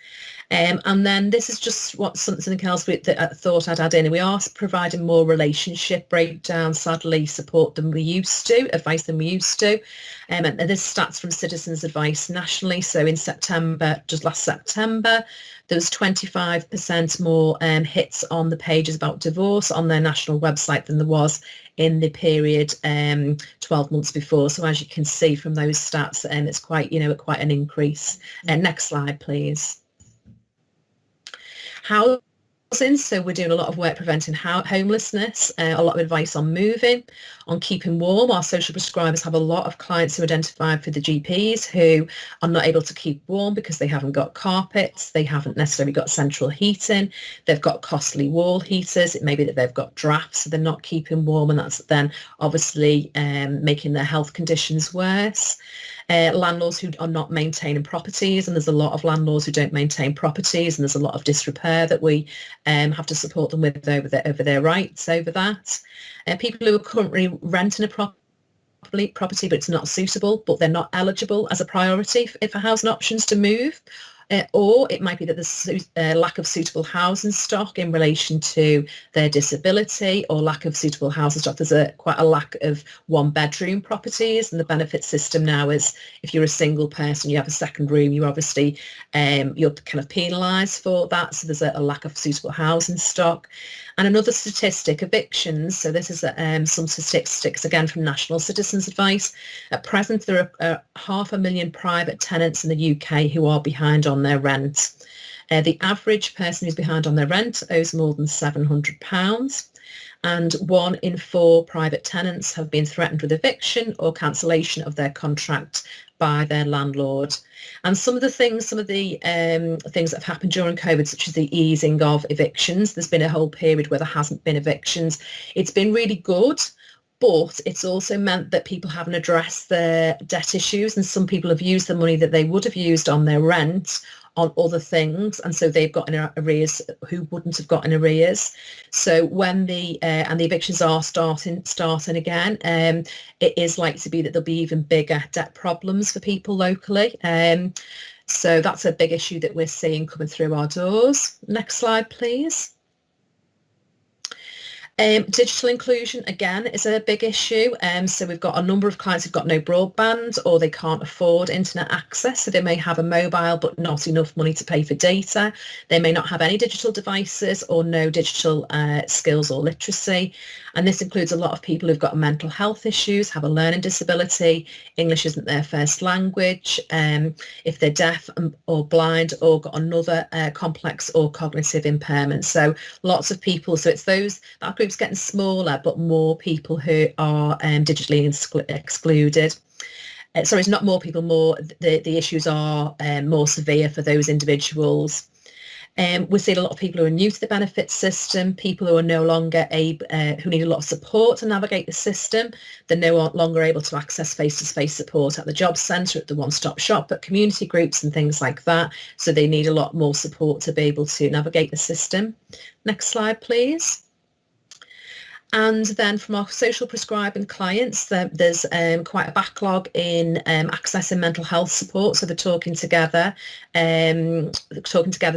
And then this is just something else that I thought I'd add in. We are providing more relationship breakdown, sadly, support than we used to, advice than we used to. And this stats from Citizens Advice nationally. So in September, just last September, there was 25% more hits on the pages about divorce on their national website than there was in the period 12 months before. So as you can see from those stats, it's quite an increase. Next slide, please. Housing, so we're doing a lot of work preventing homelessness, a lot of advice on moving, on keeping warm. Our social prescribers have a lot of clients who identified for the GPs who are not able to keep warm because they haven't got carpets, they haven't necessarily got central heating, they've got costly wall heaters, it may be that they've got drafts, so they're not keeping warm, and that's then obviously making their health conditions worse. landlords who are not maintaining properties, and there's a lot of landlords who don't maintain properties, and there's a lot of disrepair that we have to support them with over their rights over that. People who are currently renting a property but it's not suitable, but they're not eligible as a priority for housing options to move. Or it might be that there's a lack of suitable housing stock in relation to their disability, or lack of suitable housing stock. There's quite a lack of one-bedroom properties, and the benefit system now is if you're a single person, you have a second room, you obviously you're kind of penalised for that. So there's a lack of suitable housing stock. And another statistic, evictions. So this is some statistics again from National Citizens Advice. At present, there are 500,000 private tenants in the UK who are behind on their rent. The average person who's behind on their rent owes more than £700. And 1 in 4 private tenants have been threatened with eviction or cancellation of their contract by their landlord. And some of the things that have happened during COVID, such as the easing of evictions, there's been a whole period where there hasn't been evictions. It's been really good, but it's also meant that people haven't addressed their debt issues, and some people have used the money that they would have used on their rent on other things, and so they've got in arrears who wouldn't have got in arrears. So when the evictions are starting again, it is likely to be that there'll be even bigger debt problems for people locally. So that's a big issue that we're seeing coming through our doors. Next slide, please. Digital inclusion, again, is a big issue. So we've got a number of clients who've got no broadband, or they can't afford internet access. So they may have a mobile but not enough money to pay for data. They may not have any digital devices or no digital skills or literacy. And this includes a lot of people who've got mental health issues, have a learning disability, English isn't their first language, if they're deaf or blind, or got another complex or cognitive impairment. So lots of people, so it's that group's getting smaller, but more people who are digitally excluded. Sorry, it's not more people, the issues are more severe for those individuals. We're seeing a lot of people who are new to the benefit system, people who are no longer able, who need a lot of support to navigate the system. They're no longer able to access face-to-face support at the job centre, at the one-stop shop, at community groups and things like that. So they need a lot more support to be able to navigate the system. Next slide, please. And then from our social prescribing clients, there's quite a backlog in accessing mental health support. So the Talking Together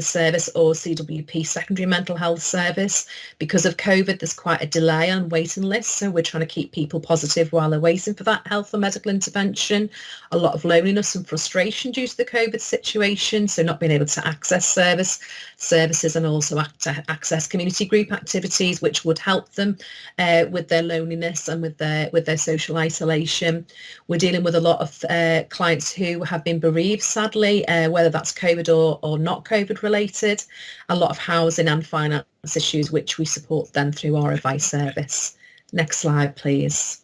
service, or CWP secondary mental health service. Because of COVID, there's quite a delay on waiting lists. So we're trying to keep people positive while they're waiting for that health or medical intervention. A lot of loneliness and frustration due to the COVID situation. So not being able to access services, and also access community group activities, which would help them with their loneliness and with their social isolation. We're dealing with a lot of clients who have been bereaved, sadly, whether that's COVID or not COVID related. A lot of housing and finance issues, which we support them through our advice service. Next slide, please.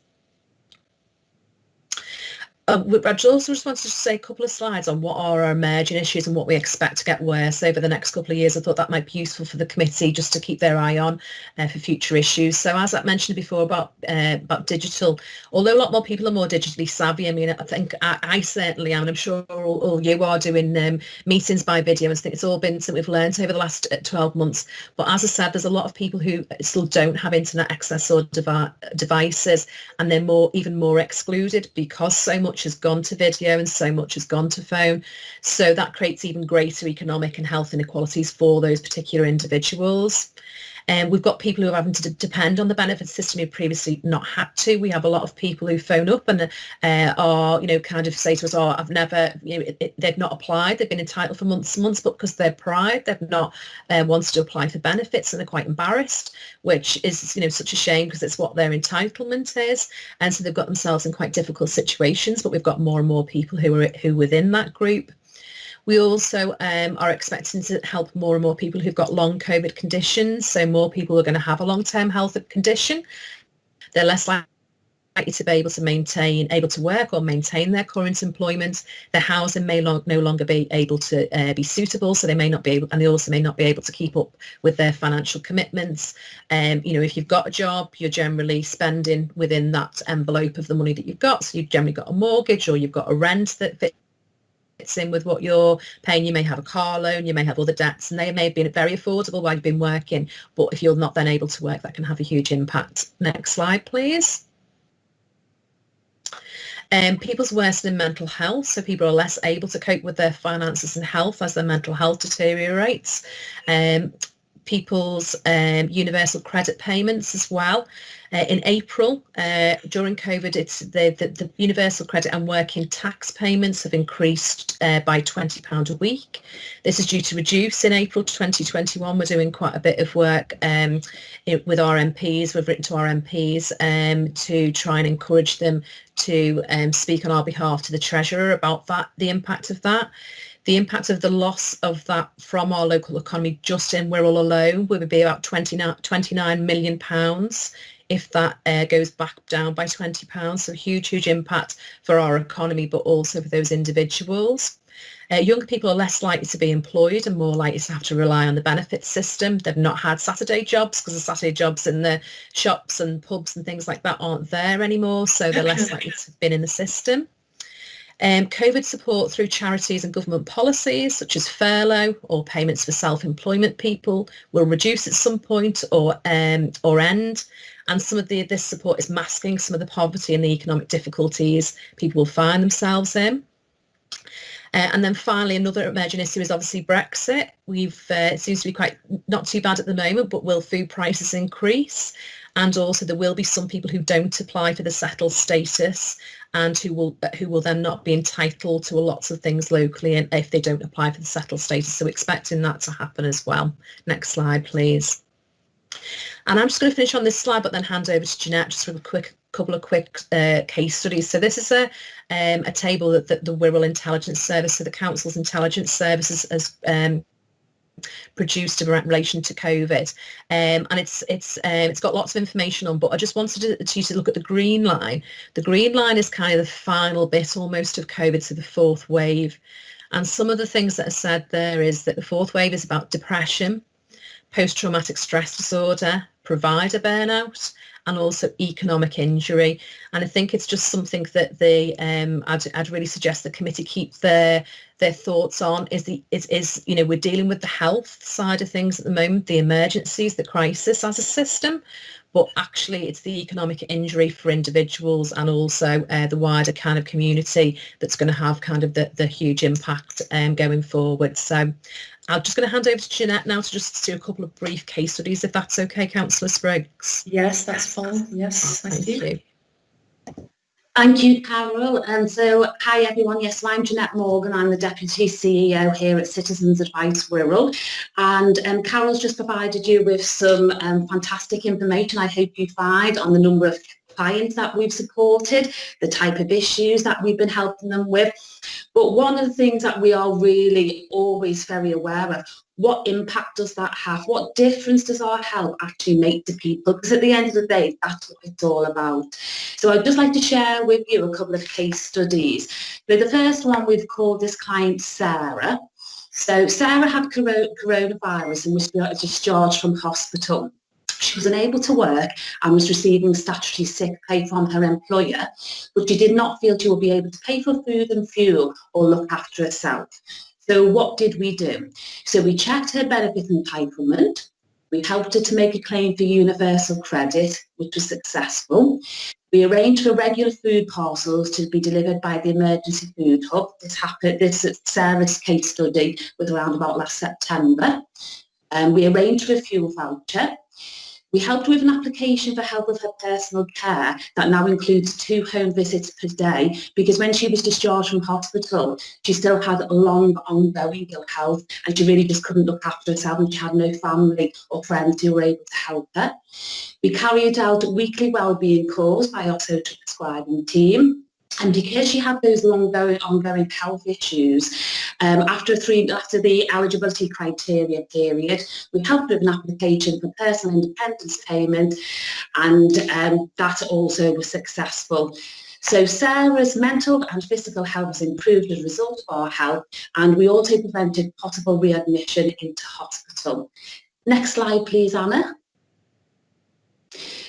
I also just wanted to say a couple of slides on what are our emerging issues and what we expect to get worse over the next couple of years. I thought that might be useful for the committee just to keep their eye on for future issues. So as I mentioned before about digital, although a lot more people are more digitally savvy, I mean, I think I certainly am, and I'm sure all you are doing meetings by video, and I think it's all been something we've learned over the last 12 months. But as I said, there's a lot of people who still don't have internet access or devices, and they're even more excluded because so much has gone to video and so much has gone to phone. So that creates even greater economic and health inequalities for those particular individuals. We've got people who are having to depend on the benefit system who previously not had to. We have a lot of people who phone up and are, kind of say to us, oh, I've never, they've not applied. They've been entitled for months and months, but because they're pride, they've not wanted to apply for benefits, and they're quite embarrassed, which is, such a shame because it's what their entitlement is. And so they've got themselves in quite difficult situations, but we've got more and more people who are within that group. We also are expecting to help more and more people who've got long COVID conditions. So more people are going to have a long-term health condition. They're less likely to be able to work or maintain their current employment. Their housing may no longer be able to be suitable, so they may not be able, and they also may not be able to keep up with their financial commitments. You know, if you've got a job, you're generally spending within that envelope of the money that you've got. So you've generally got a mortgage, or you've got a rent that fits in with what you're paying. You may have a car loan, you may have other debts, and they may have been very affordable while you've been working, but if you're not then able to work, that can have a huge impact. Next slide, please. People's worsening mental health, so people are less able to cope with their finances and health as their mental health deteriorates. People's universal credit payments as well. In April, during COVID, it's the universal credit and working tax payments have increased by £20 a week. This is due to reduce in April 2021. We're doing quite a bit of work with our MPs. We've written to our MPs to try and encourage them to speak on our behalf to the Treasurer about that, the impact of that. The impact of the loss of that from our local economy just in Wirral alone would be about £29 million if that goes back down by £20. So huge impact for our economy, but also for those individuals. Younger people are less likely to be employed and more likely to have to rely on the benefits system. They've not had Saturday jobs because the Saturday jobs in the shops and pubs and things like that aren't there anymore, so they're less likely to have been in the system. COVID support through charities and government policies such as furlough or payments for self-employment people will reduce at some point or end, and some of this support is masking some of the poverty and the economic difficulties people will find themselves in. And then finally, another emerging issue is obviously Brexit. It seems to be quite not too bad at the moment, but will food prices increase? And also there will be some people who don't apply for the settled status and who will then not be entitled to lots of things locally, and if they don't apply for the settled status. So expecting that to happen as well. Next slide, please. And I'm just going to finish on this slide, but then hand over to Jeanette just for a couple of quick case studies. So this is a table that the Wirral Intelligence Service, so the Council's Intelligence Services, has produced in relation to COVID, and it's got lots of information on, but I just wanted you to look at the green line. The green line is kind of the final bit almost of COVID, so the fourth wave, and some of the things that are said there is that the fourth wave is about depression, post-traumatic stress disorder, provider burnout, and also economic injury. And I think it's just something that I'd really suggest the committee keep their thoughts on. You know, we're dealing with the health side of things at the moment, the emergencies, the crisis as a system, but actually it's the economic injury for individuals and also the wider kind of community that's going to have kind of the huge impact going forward. So I'm just going to hand over to Jeanette now to just do a couple of brief case studies, if that's okay, Councillor Spriggs. Yes, that's fine. Yes, thank you. Thank you, Carol. And so, hi everyone. Yes, so I'm Jeanette Morgan. I'm the Deputy CEO here at Citizens Advice Wirral. And Carol's just provided you with some fantastic information, I hope you find, on the number of clients that we've supported, the type of issues that we've been helping them with. But one of the things that we are really always very aware of, what impact does that have? What difference does our help actually make to people? Because at the end of the day, that's what it's all about. So I'd just like to share with you a couple of case studies. Now, the first one, we've called this client Sarah. So Sarah had coronavirus and was discharged from hospital. She was unable to work and was receiving statutory sick pay from her employer, but she did not feel she would be able to pay for food and fuel or look after herself. So what did we do? So we checked her benefit entitlement. We helped her to make a claim for universal credit, which was successful. We arranged for regular food parcels to be delivered by the Emergency Food Hub. This Sarah's case study was around about last September. We arranged for a fuel voucher. We helped with an application for help with her personal care that now includes 2 home visits per day, because when she was discharged from hospital, she still had a long ongoing ill health and she really just couldn't look after herself and she had no family or friends who were able to help her. We carried out weekly wellbeing calls by our social prescribing team. And because she had those ongoing health issues, After the eligibility criteria period, we helped with an application for personal independence payment, and that also was successful. So Sarah's mental and physical health was improved as a result of our help, and we also prevented possible readmission into hospital. Next slide, please, Anna.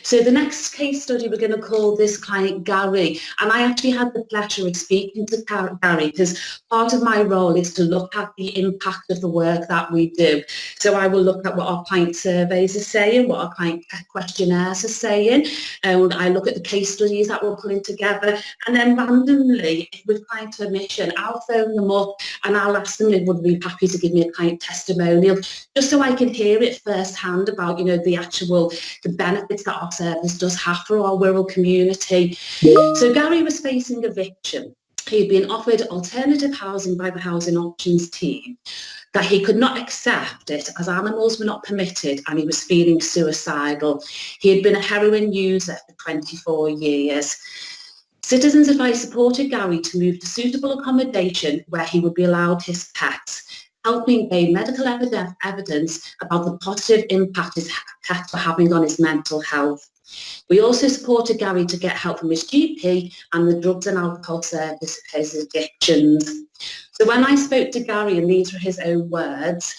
So the next case study, we're going to call this client Gary, and I actually had the pleasure of speaking to Gary because part of my role is to look at the impact of the work that we do. So I will look at what our client surveys are saying, what our client questionnaires are saying, and I look at the case studies that we're putting together, and then randomly, with client permission, I'll phone them up and I'll ask them if would be happy to give me a client testimonial, just so I can hear it firsthand about, you know, the benefits that our service does have for our Wirral community. So Gary was facing eviction. He'd been offered alternative housing by the Housing Options team, that he could not accept it as animals were not permitted, and he was feeling suicidal. He had been a heroin user for 24 years. Citizens Advice supported Gary to move to suitable accommodation where he would be allowed his pets, helping gain medical evidence about the positive impact his pets were having on his mental health. We also supported Gary to get help from his GP and the drugs and alcohol service for his addictions. So when I spoke to Gary, and these were his own words,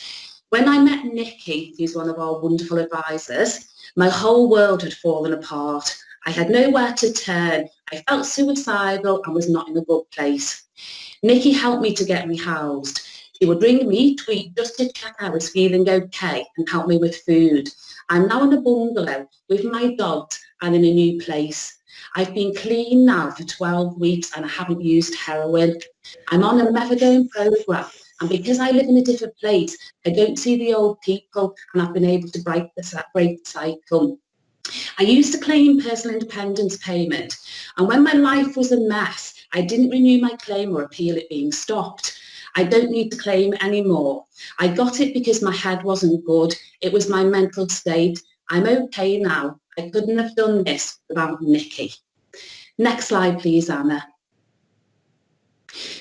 when I met Nikki, who's one of our wonderful advisors, my whole world had fallen apart. I had nowhere to turn. I felt suicidal and was not in a good place. Nikki helped me to get rehoused. She would ring me, tweet just to check I was feeling okay and help me with food. I'm now in a bungalow with my dogs and in a new place. I've been clean now for 12 weeks and I haven't used heroin. I'm on a methadone program, and because I live in a different place, I don't see the old people, and I've been able to break the cycle. I used to claim personal independence payment, and when my life was a mess, I didn't renew my claim or appeal it being stopped. I don't need to claim anymore. I got it because my head wasn't good. It was my mental state. I'm okay now. I couldn't have done this without Nikki. Next slide, please, Anna.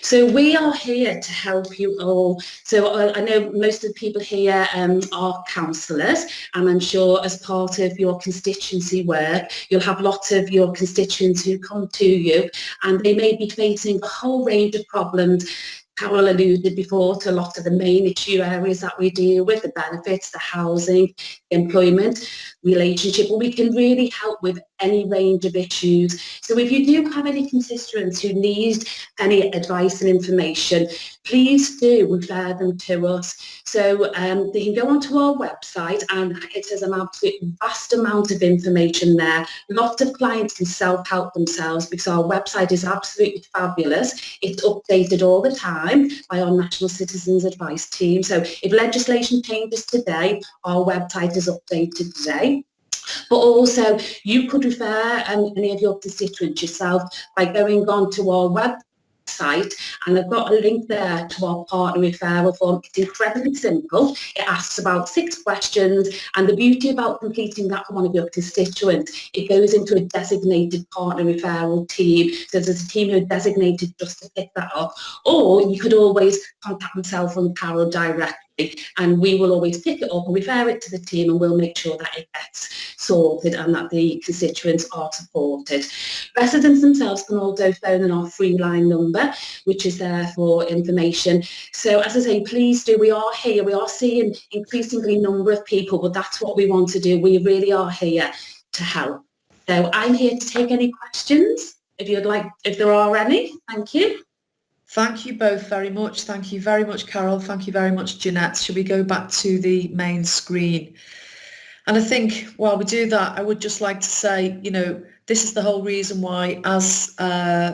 So we are here to help you all. So I know most of the people here are counsellors, and I'm sure as part of your constituency work, you'll have lots of your constituents who come to you, and they may be facing a whole range of problems. Carol alluded before to a lot of the main issue areas that we deal with, the benefits, the housing, employment, relationship, but we can really help with any range of issues. So if you do have any constituents who need any advice and information, please do refer them to us. So they can go onto our website, and it has an absolute vast amount of information there. Lots of clients can self-help themselves because our website is absolutely fabulous. It's updated all the time by our National Citizens Advice team. So if legislation changes today, our website is updated today. But also you could refer any of your constituents yourself by going on to our website, and I've got a link there to our partner referral form. It's incredibly simple. It asks about 6 questions, and the beauty about completing that for one of your constituents, it goes into a designated partner referral team. So there's a team who are designated just to pick that up, or you could always contact myself and Carol directly, and we will always pick it up and refer it to the team, and we'll make sure that it gets sorted and that the constituents are supported. Residents themselves can also phone in our free line number, which is there for information. So as I say, please do, we are here, we are seeing increasingly number of people, but that's what we want to do. We really are here to help. So I'm here to take any questions, if you'd like, if there are any. Thank you. Thank you both very much. Thank you very much, Carol. Thank you very much, Jeanette. Shall we go back to the main screen? And I think while we do that, I would just like to say, you know, this is the whole reason why, as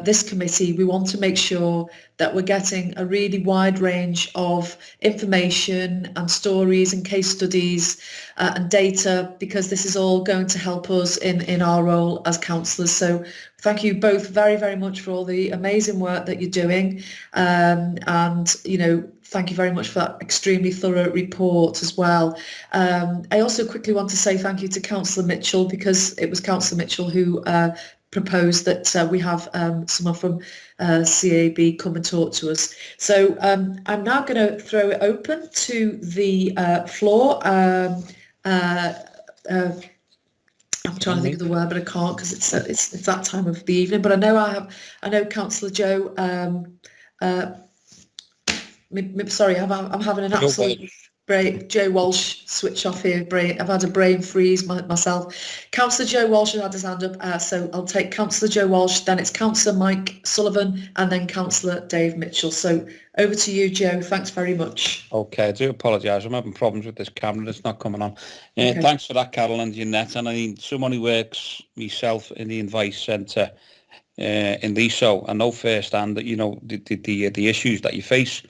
this committee, we want to make sure that we're getting a really wide range of information and stories and case studies and data, because this is all going to help us in our role as councillors. So thank you both very, very much for all the amazing work that you're doing. And, you know, thank you very much for that extremely thorough report as well. I also quickly want to say thank you to Councillor Mitchell, because it was Councillor Mitchell who propose that we have someone from CAB come and talk to us. So I'm now going to throw it open to the floor. I'm trying to think of the word, but I can't because it's that time of the evening. But I know Councillor Joe. Sorry, I'm having an absolute break. Joe Walsh, switch off here. I've had a brain freeze myself. Councillor Joe Walsh has had his hand up, so I'll take Councillor Joe Walsh, then it's Councillor Mike Sullivan, and then Councillor Dave Mitchell. So over to you, Joe. Thanks very much. Okay, I do apologise. I'm having problems with this camera. It's not coming on. Okay. Thanks for that, Carol and Jeanette. And I mean, someone who works myself in the advice centre in Leso, I know firsthand that, you know, the issues that you face.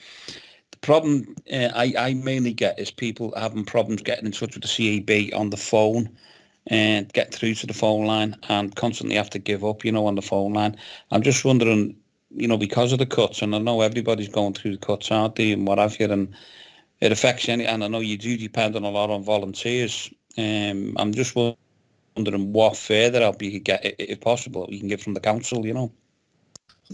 The problem I mainly get is people having problems getting in touch with the CAB on the phone and get through to the phone line and constantly have to give up, you know, on the phone line. I'm just wondering, you know, because of the cuts, and I know everybody's going through the cuts, aren't they, and what have you, and it affects any, and I know you do depend on a lot on volunteers. I'm just wondering what further help you could get, if possible, you can get from the council, you know.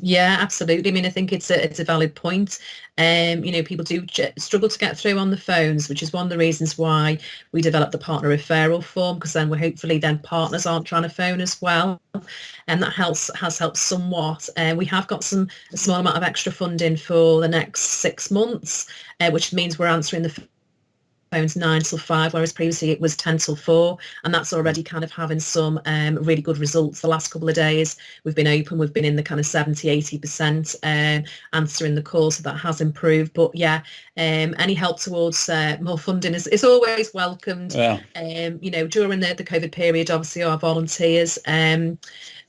Yeah, absolutely. I mean, I think it's a valid point. You know, people do struggle to get through on the phones, which is one of the reasons why we developed the partner referral form, because then hopefully partners aren't trying to phone as well, and that has helped somewhat. We have got a small amount of extra funding for the next 6 months, which means we're answering the phones 9 till 5, whereas previously it was 10 till 4, and that's already kind of having some really good results. The last couple of days we've been open, we've been in the kind of 70-80% answering the calls, so that has improved. But yeah, any help towards more funding is always welcomed. Yeah. You know, during the COVID period, obviously our volunteers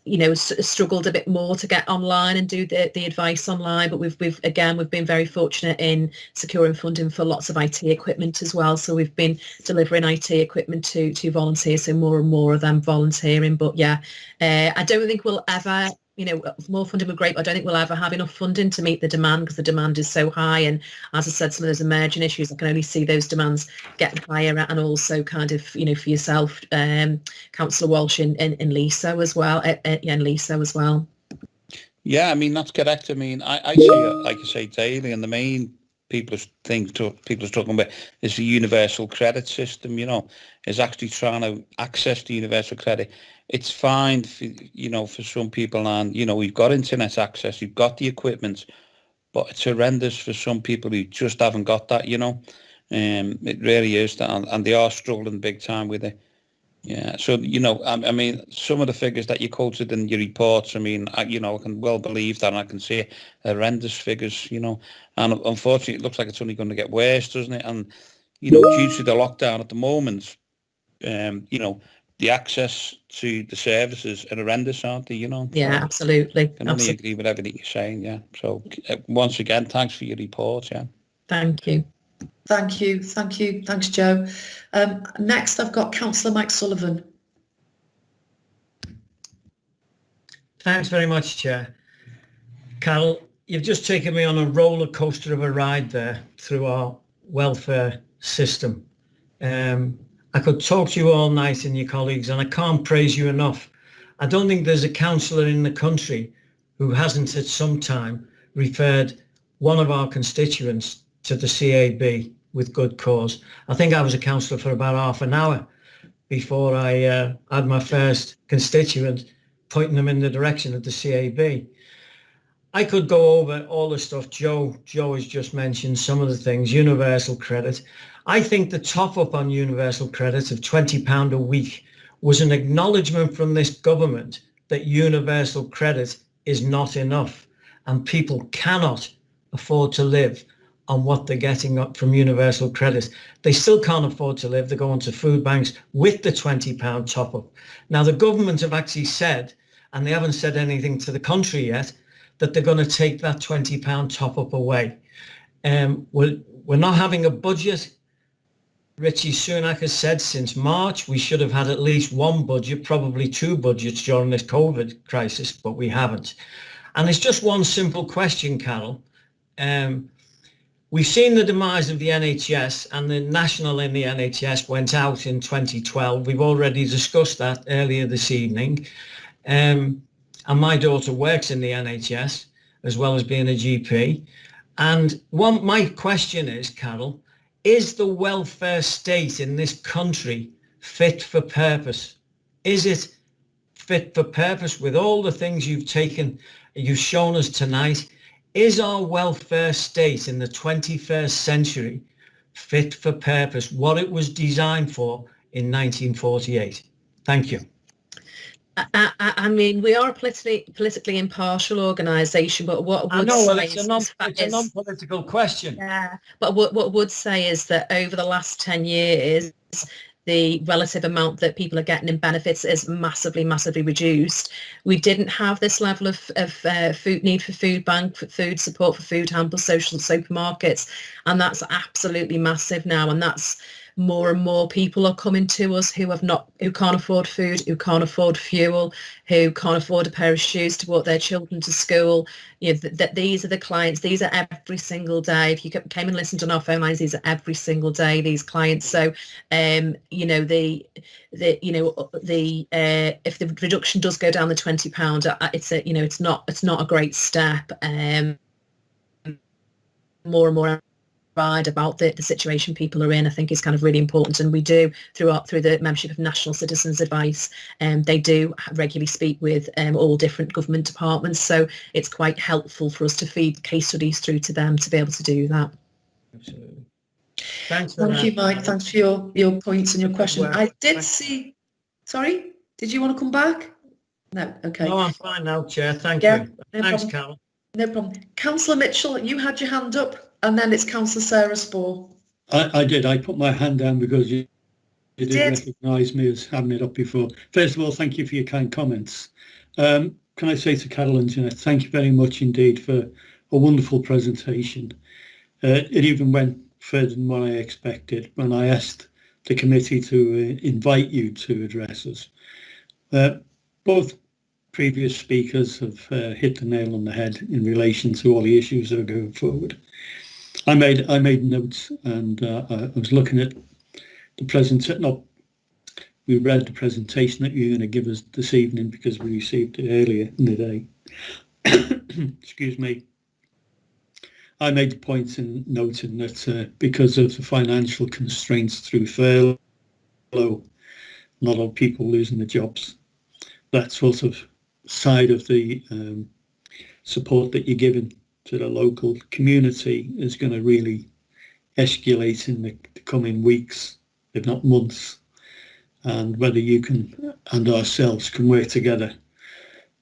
you know, struggled a bit more to get online and do the advice online, but we've been very fortunate in securing funding for lots of IT equipment as well. So we've been delivering IT equipment to volunteers, so more and more of them volunteering. But yeah, I don't think we'll ever, you know, more funding would be great, but I don't think we'll ever have enough funding to meet the demand, because the demand is so high. And as I said, some of those emerging issues, I can only see those demands getting higher, and also kind of, you know, for yourself, Councillor Walsh in Leso as well, in Leso as well. Yeah, I mean, that's correct. I mean, I see it, like I say, daily, and the main people are talking about is the universal credit system, you know, is actually trying to access the universal credit. It's fine, for, you know, for some people, and, you know, we've got internet access, we've got the equipment, but it's horrendous for some people who just haven't got that, you know. It really is, and they are struggling big time with it. Yeah, so, you know, I mean, some of the figures that you quoted in your reports, I mean, you know, I can well believe that, and I can see horrendous figures, you know, and unfortunately it looks like it's only going to get worse, doesn't it? And, you know, due to the lockdown at the moment, you know, the access to the services are horrendous, aren't they, you know? Yeah, absolutely. I can only agree with everything you're saying, yeah. So once again, thanks for your report, yeah. Thank you. Thank you. Thanks, Joe. Next, I've got Councillor Mike Sullivan. Thanks very much, Chair. Carol, you've just taken me on a roller coaster of a ride there through our welfare system. I could talk to you all night and your colleagues, and I can't praise you enough. I don't think there's a councillor in the country who hasn't at some time referred one of our constituents to the CAB with good cause. I think I was a councillor for about half an hour before I had my first constituent pointing them in the direction of the CAB. I could go over all the stuff Joe has just mentioned, some of the things, universal credit. I think the top up on universal credit of £20 a week was an acknowledgement from this government that universal credit is not enough, and people cannot afford to live on what they're getting up from universal credit. They still can't afford to live. They're going to food banks with the £20 top up. Now, the government have actually said, and they haven't said anything to the contrary yet, that they're going to take that £20 top up away. We're not having a budget. Richie Sunak has said since March we should have had at least one budget, probably two budgets during this COVID crisis, but we haven't. And it's just one simple question, Carol. We've seen the demise of the NHS, and the national in the NHS went out in 2012. We've already discussed that earlier this evening. and my daughter works in the NHS as well as being a GP. And my question is, Carol, is the welfare state in this country fit for purpose? Is it fit for purpose with all the things you've shown us tonight? Is our welfare state in the 21st century fit for purpose, what it was designed for in 1948? Thank you. I mean, we are a politically impartial organisation, but what I would say it's a non-political question. Yeah, but what would say is that over the last 10 years, the relative amount that people are getting in benefits is massively reduced. We didn't have this level of food need for food bank, for food support, for food hampers, social supermarkets, and that's absolutely massive now. And that's more and more people are coming to us who can't afford food, who can't afford fuel, who can't afford a pair of shoes to walk their children to school. You know, that these are the clients. These are every single day. If you came and listened on our phone lines, these are every single day, these clients. So, you know, if the reduction does go down the £20, it's not a great step. More and more about the situation people are in, I think is kind of really important, and we do through the membership of National Citizens Advice, they do regularly speak with all different government departments, so it's quite helpful for us to feed case studies through to them to be able to do that. Absolutely. Thanks for Thank you, Mike. Thanks for your points and your question. I did see. Sorry, did you want to come back? No. Okay. No, I'm fine now, Chair. Thank you. No Thanks, problem. Carol. No problem. Councillor Mitchell, you had your hand up, and then it's Councillor Sarah Spore. I did. I put my hand down because you did recognise me as having it up before. First of all, thank you for your kind comments. Can I say to Carol and Jeanette, thank you very much indeed for a wonderful presentation. It even went further than what I expected when I asked the committee to invite you to address us. Both previous speakers have hit the nail on the head in relation to all the issues that are going forward. I made notes, and I was looking at the presentation. We read the presentation that you're going to give us this evening because we received it earlier in the day. Excuse me. I made the point in noting that because of the financial constraints through furlough, not a lot of people losing their jobs, that sort of side of the support that you're giving to the local community is going to really escalate in the coming weeks, if not months, and whether you can and ourselves can work together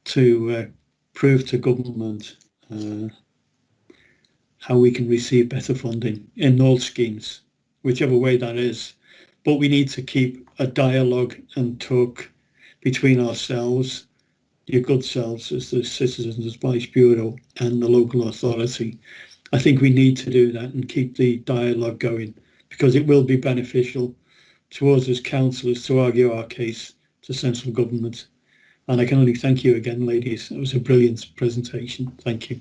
to prove to government how we can receive better funding in all schemes, whichever way that is. But we need to keep a dialogue and talk between ourselves, your good selves as the Citizens Advice Bureau and the local authority. I think we need to do that and keep the dialogue going, because it will be beneficial to us as councillors to argue our case to central government. And I can only thank you again, ladies. It was a brilliant presentation. Thank you.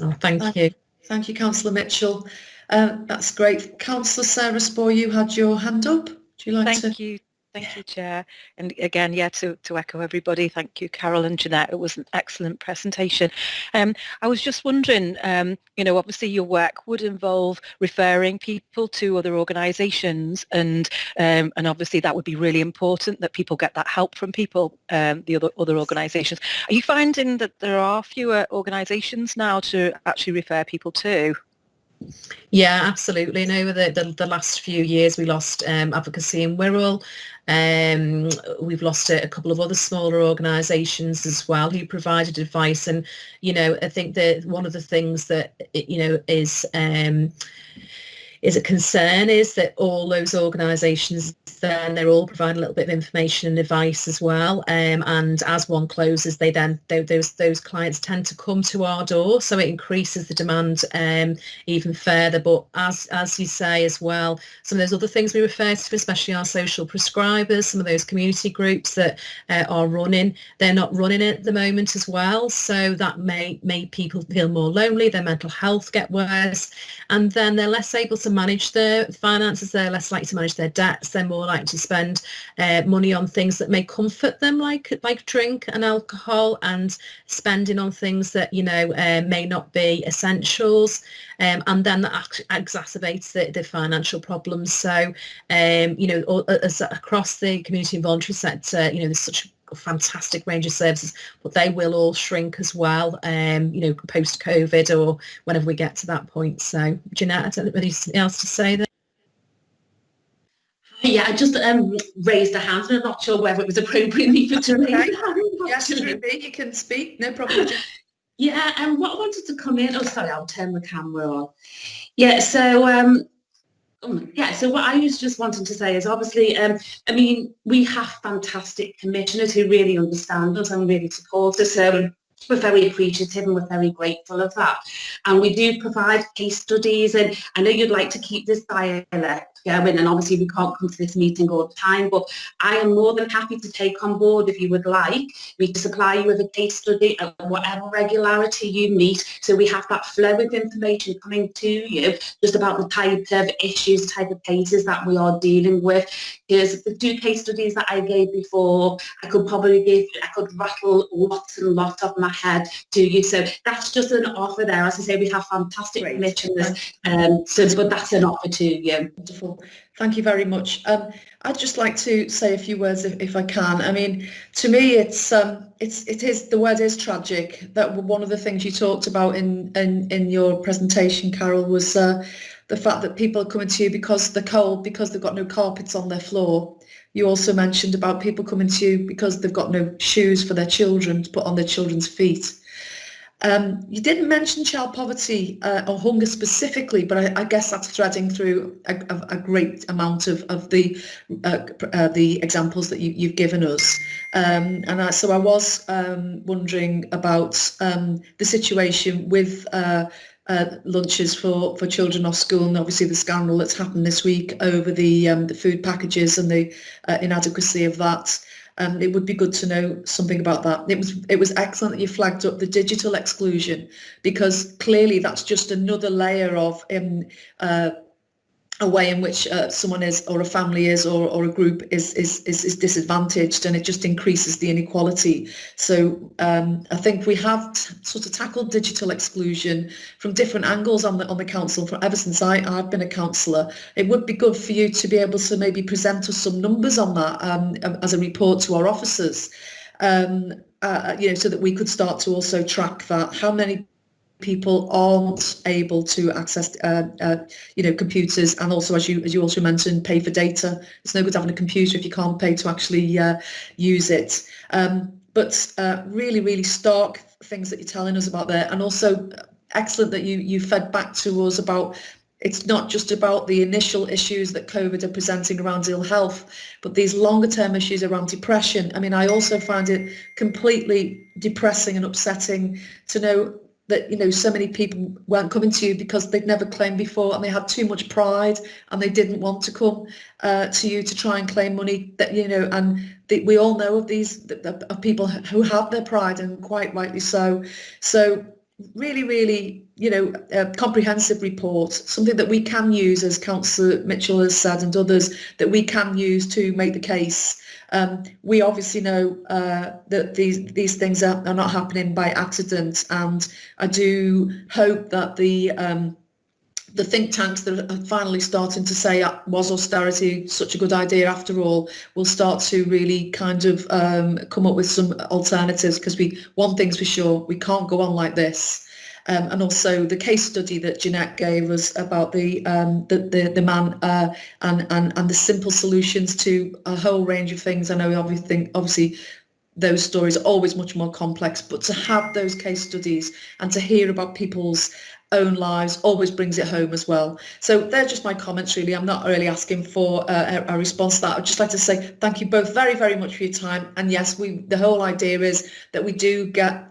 Oh, thank you. Thank you, Councillor Mitchell. That's great. Councillor Sarah Spore, you had your hand up. Do you like to? Thank you, Chair. And again, to echo everybody, thank you, Carol and Jeanette. It was an excellent presentation. I was just wondering, obviously your work would involve referring people to other organisations, and obviously that would be really important that people get that help from people, the other organisations. Are you finding that there are fewer organisations now to actually refer people to? Yeah, absolutely. And over the last few years, we lost advocacy in Wirral. We've lost a couple of other smaller organisations as well who provided advice. And, I think that one of the things that, is a concern is that all those organisations, then they're all providing a little bit of information and advice as well. And as one closes, those clients tend to come to our door, so it increases the demand even further. But as you say as well, some of those other things we refer to, especially our social prescribers, some of those community groups that are running, they're not running at the moment as well. So that may make people feel more lonely, their mental health get worse, and then they're less able to to manage their finances, they're less likely to manage their debts, they're more likely to spend money on things that may comfort them, like drink and alcohol, and spending on things that, you know, may not be essentials, and then that exacerbates the financial problems. So, you know, as across the community and voluntary sector, you know, there's such a fantastic range of services, but they will all shrink as well, you know, post-COVID or whenever we get to that point. So, Jeanette, I don't know if anything else to say there. Yeah, I just raised a hand, and I'm not sure whether it was appropriate for to raise a hand. Yes, Ruby, you can speak, no problem. Yeah, and what I wanted to come in, oh sorry, I'll turn the camera on. Yeah, so so what I was just wanting to say is obviously, I mean, we have fantastic commissioners who really understand us and really support us. We're very appreciative and we're very grateful of that. And we do provide case studies, and I know you'd like to keep this dialect going, and obviously we can't come to this meeting all the time, but I am more than happy to take on board, if you would like, we can supply you with a case study at whatever regularity you meet, so we have that flow of information coming to you just about the type of issues, type of cases that we are dealing with. Because the 2 case studies that I gave before, I could rattle lots and lots off my head to you. So that's just an offer there. As I say, we have fantastic commissioners, but that's an offer to you. Wonderful. Thank you very much. I'd just like to say a few words if I can. I mean, to me, it is the word is tragic. That one of the things you talked about in your presentation, Carol, was the fact that people are coming to you because they're cold, because they've got no carpets on their floor. You also mentioned about people coming to you because they've got no shoes for their children to put on their children's feet. You didn't mention child poverty or hunger specifically, but I guess that's threading through a great amount of the examples that you've given us. So I was wondering about the situation with lunches for children off school, and obviously the scandal that's happened this week over the food packages and the inadequacy of that. It would be good to know something about that. It was excellent that you flagged up the digital exclusion, because clearly that's just another layer of a way in which someone is, or a family is, or a group is disadvantaged, and it just increases the inequality. So I think we have sort of tackled digital exclusion from different angles on the council ever since I've been a councillor. It would be good for you to be able to maybe present us some numbers on that as a report to our officers, you know, so that we could start to also track that. How many people aren't able to access you know, computers, and also, as you also mentioned, pay for data. It's no good having a computer if you can't pay to actually use it. But really stark things that you're telling us about there, and also excellent that you fed back to us about it's not just about the initial issues that COVID are presenting around ill health, but these longer term issues around depression. I mean, I also find it completely depressing and upsetting to know that, you know, so many people weren't coming to you because they'd never claimed before, and they had too much pride and they didn't want to come to you to try and claim money. That, you know, and we all know of these of people who have their pride, and quite rightly so. So really, you know, a comprehensive report, something that we can use, as Councillor Mitchell has said, and others, that we can use to make the case. We obviously know that these things are not happening by accident, and I do hope that the think tanks that are finally starting to say, was austerity such a good idea after all, will start to really kind of come up with some alternatives, because one thing's for sure, we can't go on like this. And also the case study that Jeanette gave us about the man and the simple solutions to a whole range of things. I know obviously those stories are always much more complex, but to have those case studies and to hear about people's own lives always brings it home as well. So they're just my comments, really. I'm not really asking for a response to that. I'd just like to say thank you both very, very much for your time. And yes, the whole idea is that we do get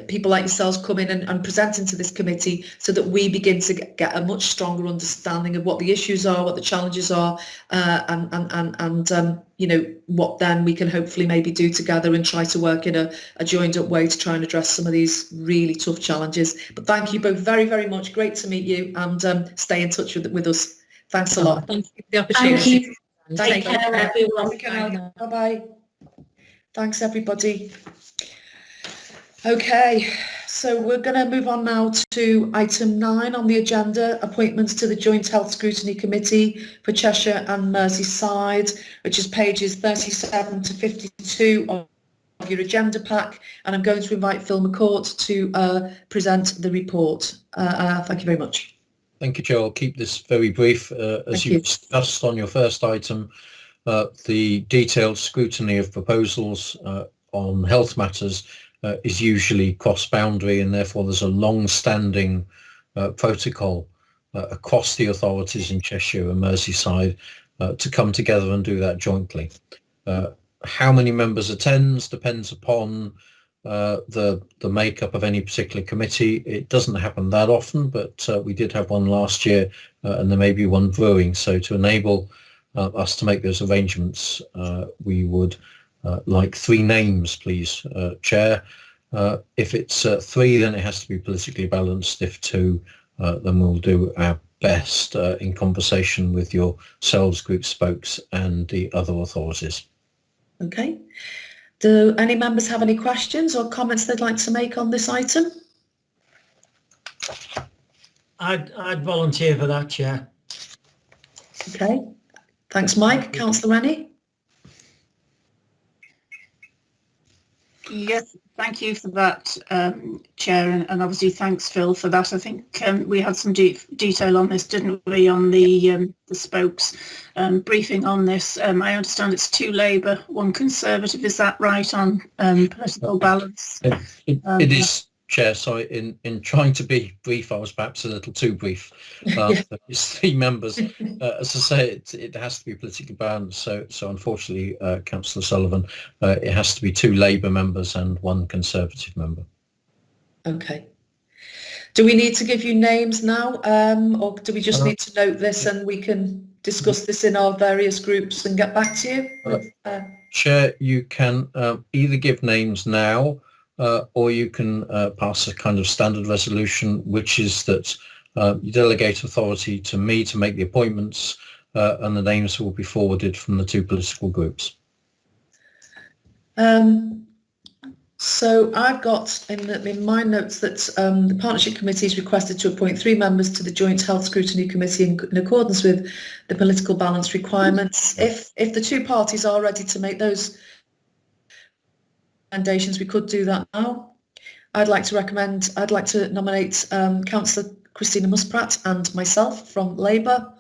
people like yourselves come in and present into this committee, so that we begin to get a much stronger understanding of what the issues are, what the challenges are, and you know, what then we can hopefully maybe do together and try to work in a joined up way to try and address some of these really tough challenges. But thank you both very, very much. Great to meet you, and stay in touch with us. Thanks a lot. Thank you for the opportunity. Take care, everyone. Take care. Bye-bye. Thanks, everybody. Okay, so we're going to move on now to item 9 on the agenda, appointments to the Joint Health Scrutiny Committee for Cheshire and Merseyside, which is pages 37 to 52 of your agenda pack, and I'm going to invite Phil McCourt to present the report. Thank you very much. Thank you, Joe. I'll keep this very brief. As you discussed on your first item, the detailed scrutiny of proposals on health matters is usually cross-boundary, and therefore there's a long-standing protocol across the authorities in Cheshire and Merseyside to come together and do that jointly. How many members attends depends upon the makeup of any particular committee. It doesn't happen that often, but we did have one last year, and there may be one brewing. So to enable us to make those arrangements, we would like 3 names, please, Chair. If it's 3, then it has to be politically balanced. If 2, then we'll do our best in conversation with yourselves, group spokes, and the other authorities. Okay. Do any members have any questions or comments they'd like to make on this item? I'd volunteer for that, Chair. Okay. Thanks, Mike. Councillor Rennie? Yes, thank you for that, Chair, and obviously thanks, Phil, for that. I think we had some detail on this, didn't we, on the spokes briefing on this. I understand it's 2 Labour, 1 Conservative. Is that right on political balance? It is, Chair. Sorry, in trying to be brief, I was perhaps a little too brief. It's 3 members. As I say, it has to be politically balanced. So unfortunately, Councillor Sullivan, it has to be 2 Labour members and 1 Conservative member. Okay. Do we need to give you names now, or do we just need to note this and we can discuss this in our various groups and get back to you? Chair, you can either give names now, or you can pass a kind of standard resolution, which is that you delegate authority to me to make the appointments, and the names will be forwarded from the 2 political groups. So I've got in my notes that the Partnership Committee is requested to appoint 3 members to the Joint Health Scrutiny Committee in accordance with the political balance requirements. If the 2 parties are ready to make those recommendations, we could do that now. I'd like to nominate Councillor Christina Muspratt and myself from Labour,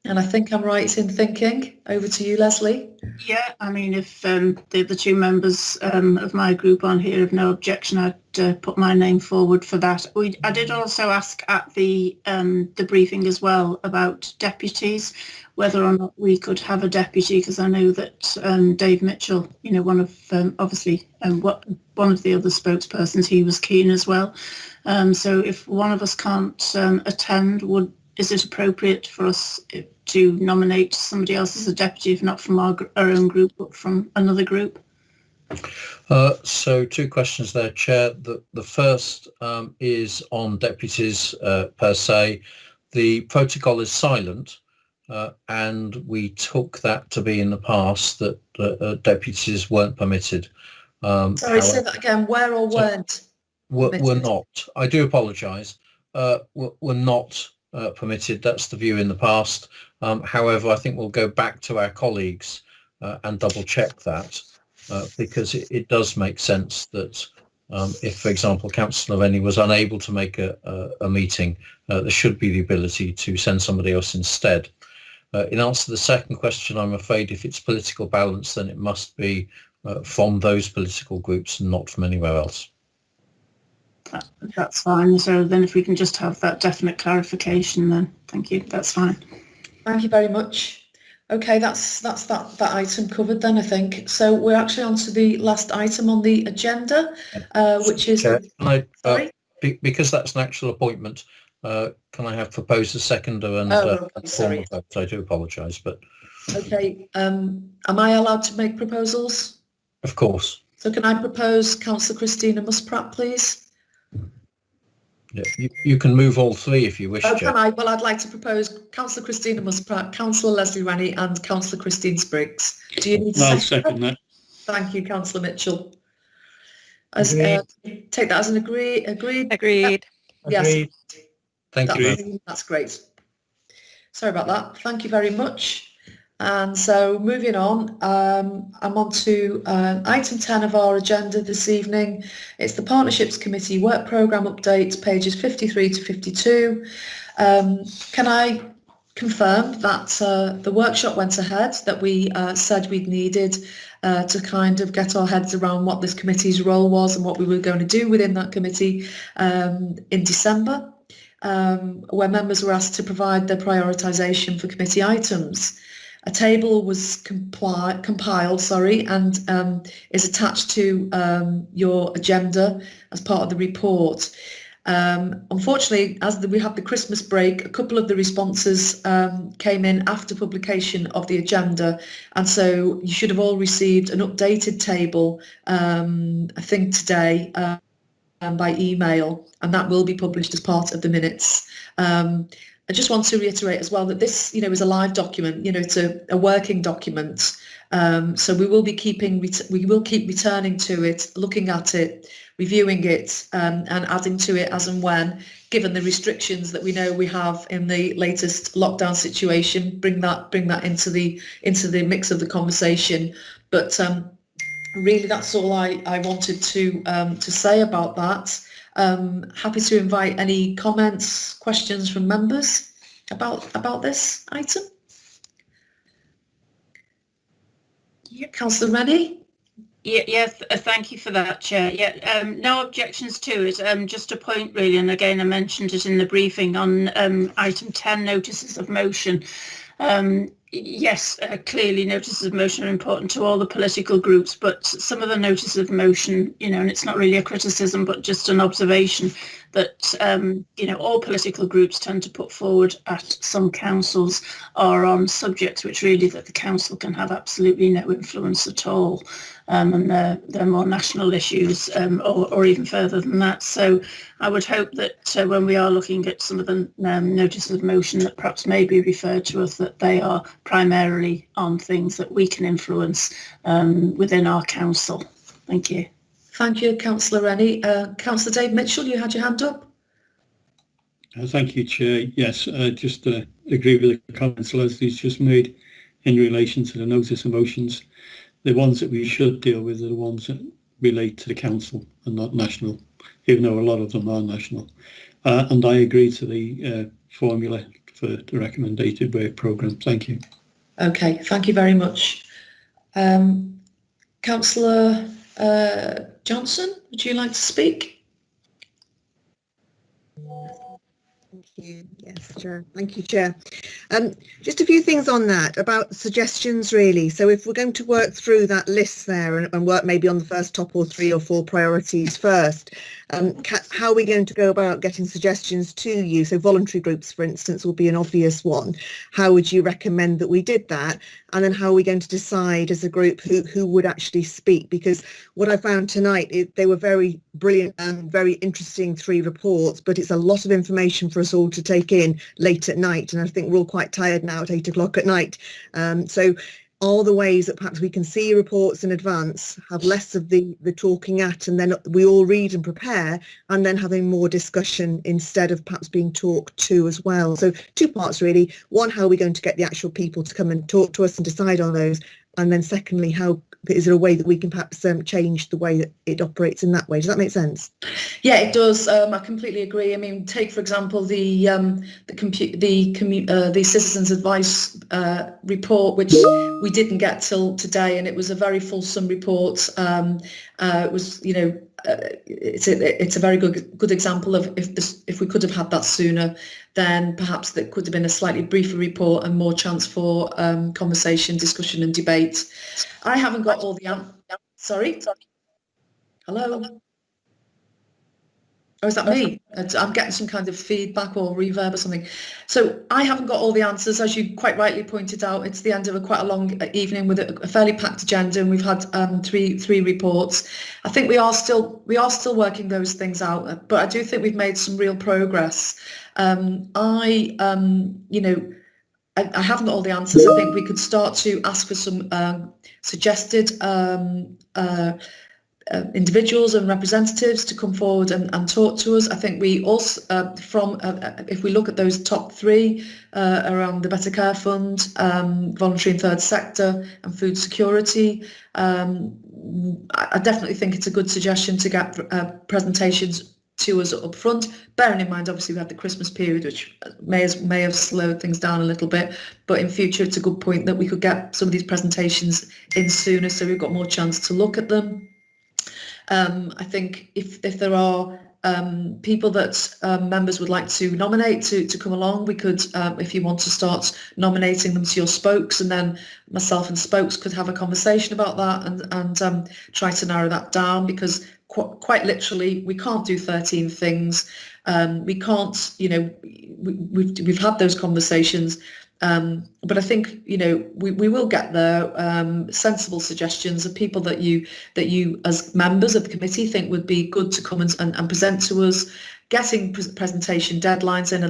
and I think I'm right in thinking. Over to you, Lesley. Yeah, I mean, if the 2 members of my group on here have no objection, I'd put my name forward for that. I did also ask at the briefing as well about deputies, whether or not we could have a deputy, because I know that Dave Mitchell, one of obviously one of the other spokespersons, he was keen as well. So if one of us can't attend, is it appropriate for us to nominate somebody else as a deputy, if not from our own group, but from another group? So 2 questions there, Chair. The first is on deputies per se. The protocol is silent, and we took that to be in the past that deputies weren't permitted. Sorry, say that again. Where or weren't? We're not. I do apologise. We're not permitted. That's the view in the past. However, I think we'll go back to our colleagues and double check that, because it does make sense that if, for example, Councillor Rennie was unable to make a meeting, there should be the ability to send somebody else instead. In answer to the second question, I'm afraid if it's political balance, then it must be from those political groups and not from anywhere else. That's fine. So then if we can just have that definite clarification, then thank you. That's fine. Thank you very much. Okay, that's that item covered then, I think. So we're actually on to the last item on the agenda, which is... Sorry? Because that's an actual appointment, can I have proposer, seconder and formal vote? I do apologise, but... Okay, am I allowed to make proposals? Of course. So can I propose Councillor Christina Muspratt, please? Yeah, you can move all three if you wish, Oh, Chair. can I? Well, I'd like to propose Councillor Christina Muspratt, Councillor Lesley Rennie and Councillor Christine Spriggs. Do you need to I'll second that. Thank you, Councillor Mitchell. Agreed. Take that as an agreed. Agreed. Yes. Agreed. Thank you. That's great. Sorry about that. Thank you very much. And so moving on, I'm on to item 10 of our agenda this evening. It's the Partnerships Committee Work Programme Update, pages 53 to 52. Can I confirm that the workshop went ahead, that we said we'd needed to kind of get our heads around what this committee's role was and what we were going to do within that committee in December, where members were asked to provide their prioritisation for committee items. A table was compiled, and is attached to your agenda as part of the report. Unfortunately, as we had the Christmas break, a couple of the responses came in after publication of the agenda, and so you should have all received an updated table, I think today, by email, and that will be published as part of the minutes. I just want to reiterate as well that this, is a live document. It's a working document. So we will keep returning to it, looking at it, reviewing it, and adding to it as and when, given the restrictions that we know we have in the latest lockdown situation. Bring that into the mix of the conversation. But really, that's all I wanted to say about that. Happy to invite any comments, questions from members about this item. Yeah, Councillor Rennie. Yes, thank you for that, Chair. Yeah, no objections to it. Just a point really, and again I mentioned it in the briefing on item 10, notices of motion. Yes, clearly notices of motion are important to all the political groups, but some of the notices of motion, and it's not really a criticism, but just an observation that, all political groups tend to put forward at some councils are on subjects which really that the council can have absolutely no influence at all. And they're more national issues or even further than that. So I would hope that when we are looking at some of the notices of motion that perhaps may be referred to us, that they are primarily on things that we can influence within our council. Thank you. Thank you, Councillor Rennie. Councillor Dave Mitchell, you had your hand up. Thank you, Chair. Yes, just agree with the comments Leslie's just made in relation to the notice of motions. The ones that we should deal with are the ones that relate to the council and not national, even though a lot of them are national. And I agree to the formula for the recommended work programme. Thank you. Okay, thank you very much. Councillor Johnson, would you like to speak? Thank you. Yes, Chair. Thank you, Chair. Just a few things on that about suggestions, really. So if we're going to work through that list there and work maybe on the first top or 3 or 4 priorities first, how are we going to go about getting suggestions to you? So voluntary groups, for instance, will be an obvious one. How would you recommend that we did that? And then how are we going to decide as a group who would actually speak? Because what I found tonight, they were very brilliant and very interesting 3 reports, but it's a lot of information for us all to take in late at night. And I think we're all quite tired now at 8 o'clock at night. So are the ways that perhaps we can see reports in advance, have less of the talking at, and then we all read and prepare, and then having more discussion instead of perhaps being talked to as well. So 2 parts really. One, how are we going to get the actual people to come and talk to us and decide on those? And then secondly, how is there a way that we can perhaps change the way that it operates in that way? Does that make sense? Yeah, it does. I completely agree. I mean, take for example the citizens' advice report, which we didn't get till today, and it was a very fulsome report. It was, it's a very good example of if we could have had that sooner, then perhaps there could have been a slightly briefer report and more chance for conversation, discussion and debate. I haven't got all the answers. Sorry? Hello? Or is that me? I'm getting some kind of feedback or reverb or something. So I haven't got all the answers, as you quite rightly pointed out. It's the end of quite a long evening with a fairly packed agenda, and we've had three reports. I think we are still working those things out, but I do think we've made some real progress. I haven't got all the answers. I think we could start to ask for some suggested individuals and representatives to come forward and talk to us. I think we also, if we look at those top three around the Better Care Fund, voluntary and third sector, and food security, I definitely think it's a good suggestion to get presentations to us up front, bearing in mind obviously we had the Christmas period, which may have slowed things down a little bit, but in future it's a good point that we could get some of these presentations in sooner, so we've got more chance to look at them. I think if there are people that members would like to nominate to come along, we could, if you want to start nominating them to your spokes, and then myself and spokes could have a conversation about that and try to narrow that down, because quite literally we can't do 13 things. We can't, we've had those conversations. But I think, we will get there. Sensible suggestions of people that you as members of the committee think would be good to come and present to us, getting presentation deadlines in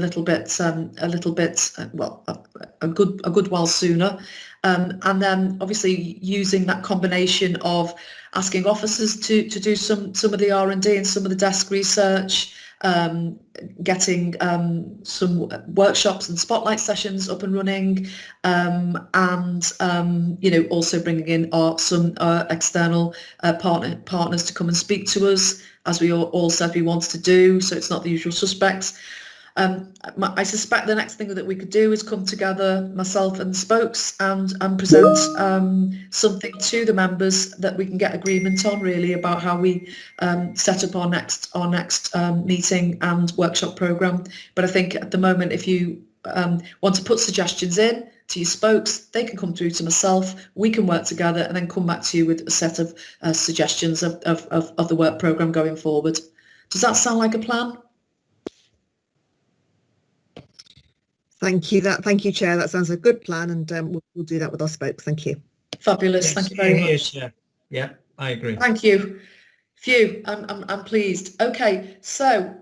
a good while sooner. And then obviously using that combination of asking officers to do some of the R&D and some of the desk research, getting some workshops and spotlight sessions up and running, and also bringing in some external partners to come and speak to us, as we all said we wanted to do, so it's not the usual suspects. I suspect the next thing that we could do is come together, myself and spokes, and present something to the members that we can get agreement on, really, about how we set up our next meeting and workshop programme. But I think at the moment, if you want to put suggestions in to your spokes, they can come through to myself, we can work together and then come back to you with a set of suggestions of the work programme going forward. Does that sound like a plan? Thank you, Chair. That sounds a good plan, and we'll do that with our spokes. Thank you. Fabulous. Yes, thank you very much. Chair. Yeah, I agree. Thank you. Phew, I'm pleased. Okay, so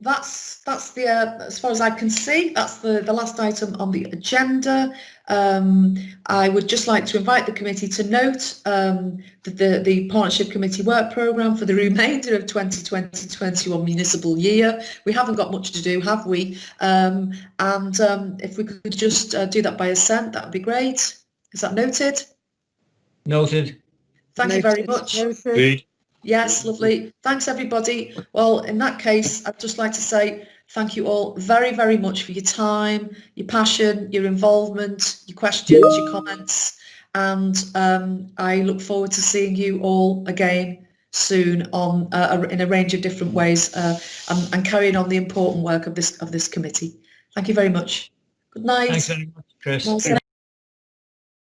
that's the as far as I can see, that's the last item on the agenda. I would just like to invite the committee to note the Partnership Committee work programme for the remainder of 2020-21 municipal year. We haven't got much to do, have we? And if we could just do that by assent, that would be great. Is that noted? Noted. Thank you very much. Noted. Yes, lovely. Thanks, everybody. Well, in that case, I'd just like to say thank you all very, very much for your time, your passion, your involvement, your questions, your comments, and I look forward to seeing you all again soon on in a range of different ways and carrying on the important work of this committee. Thank you very much. Good night. Thanks very much, Chris. Nice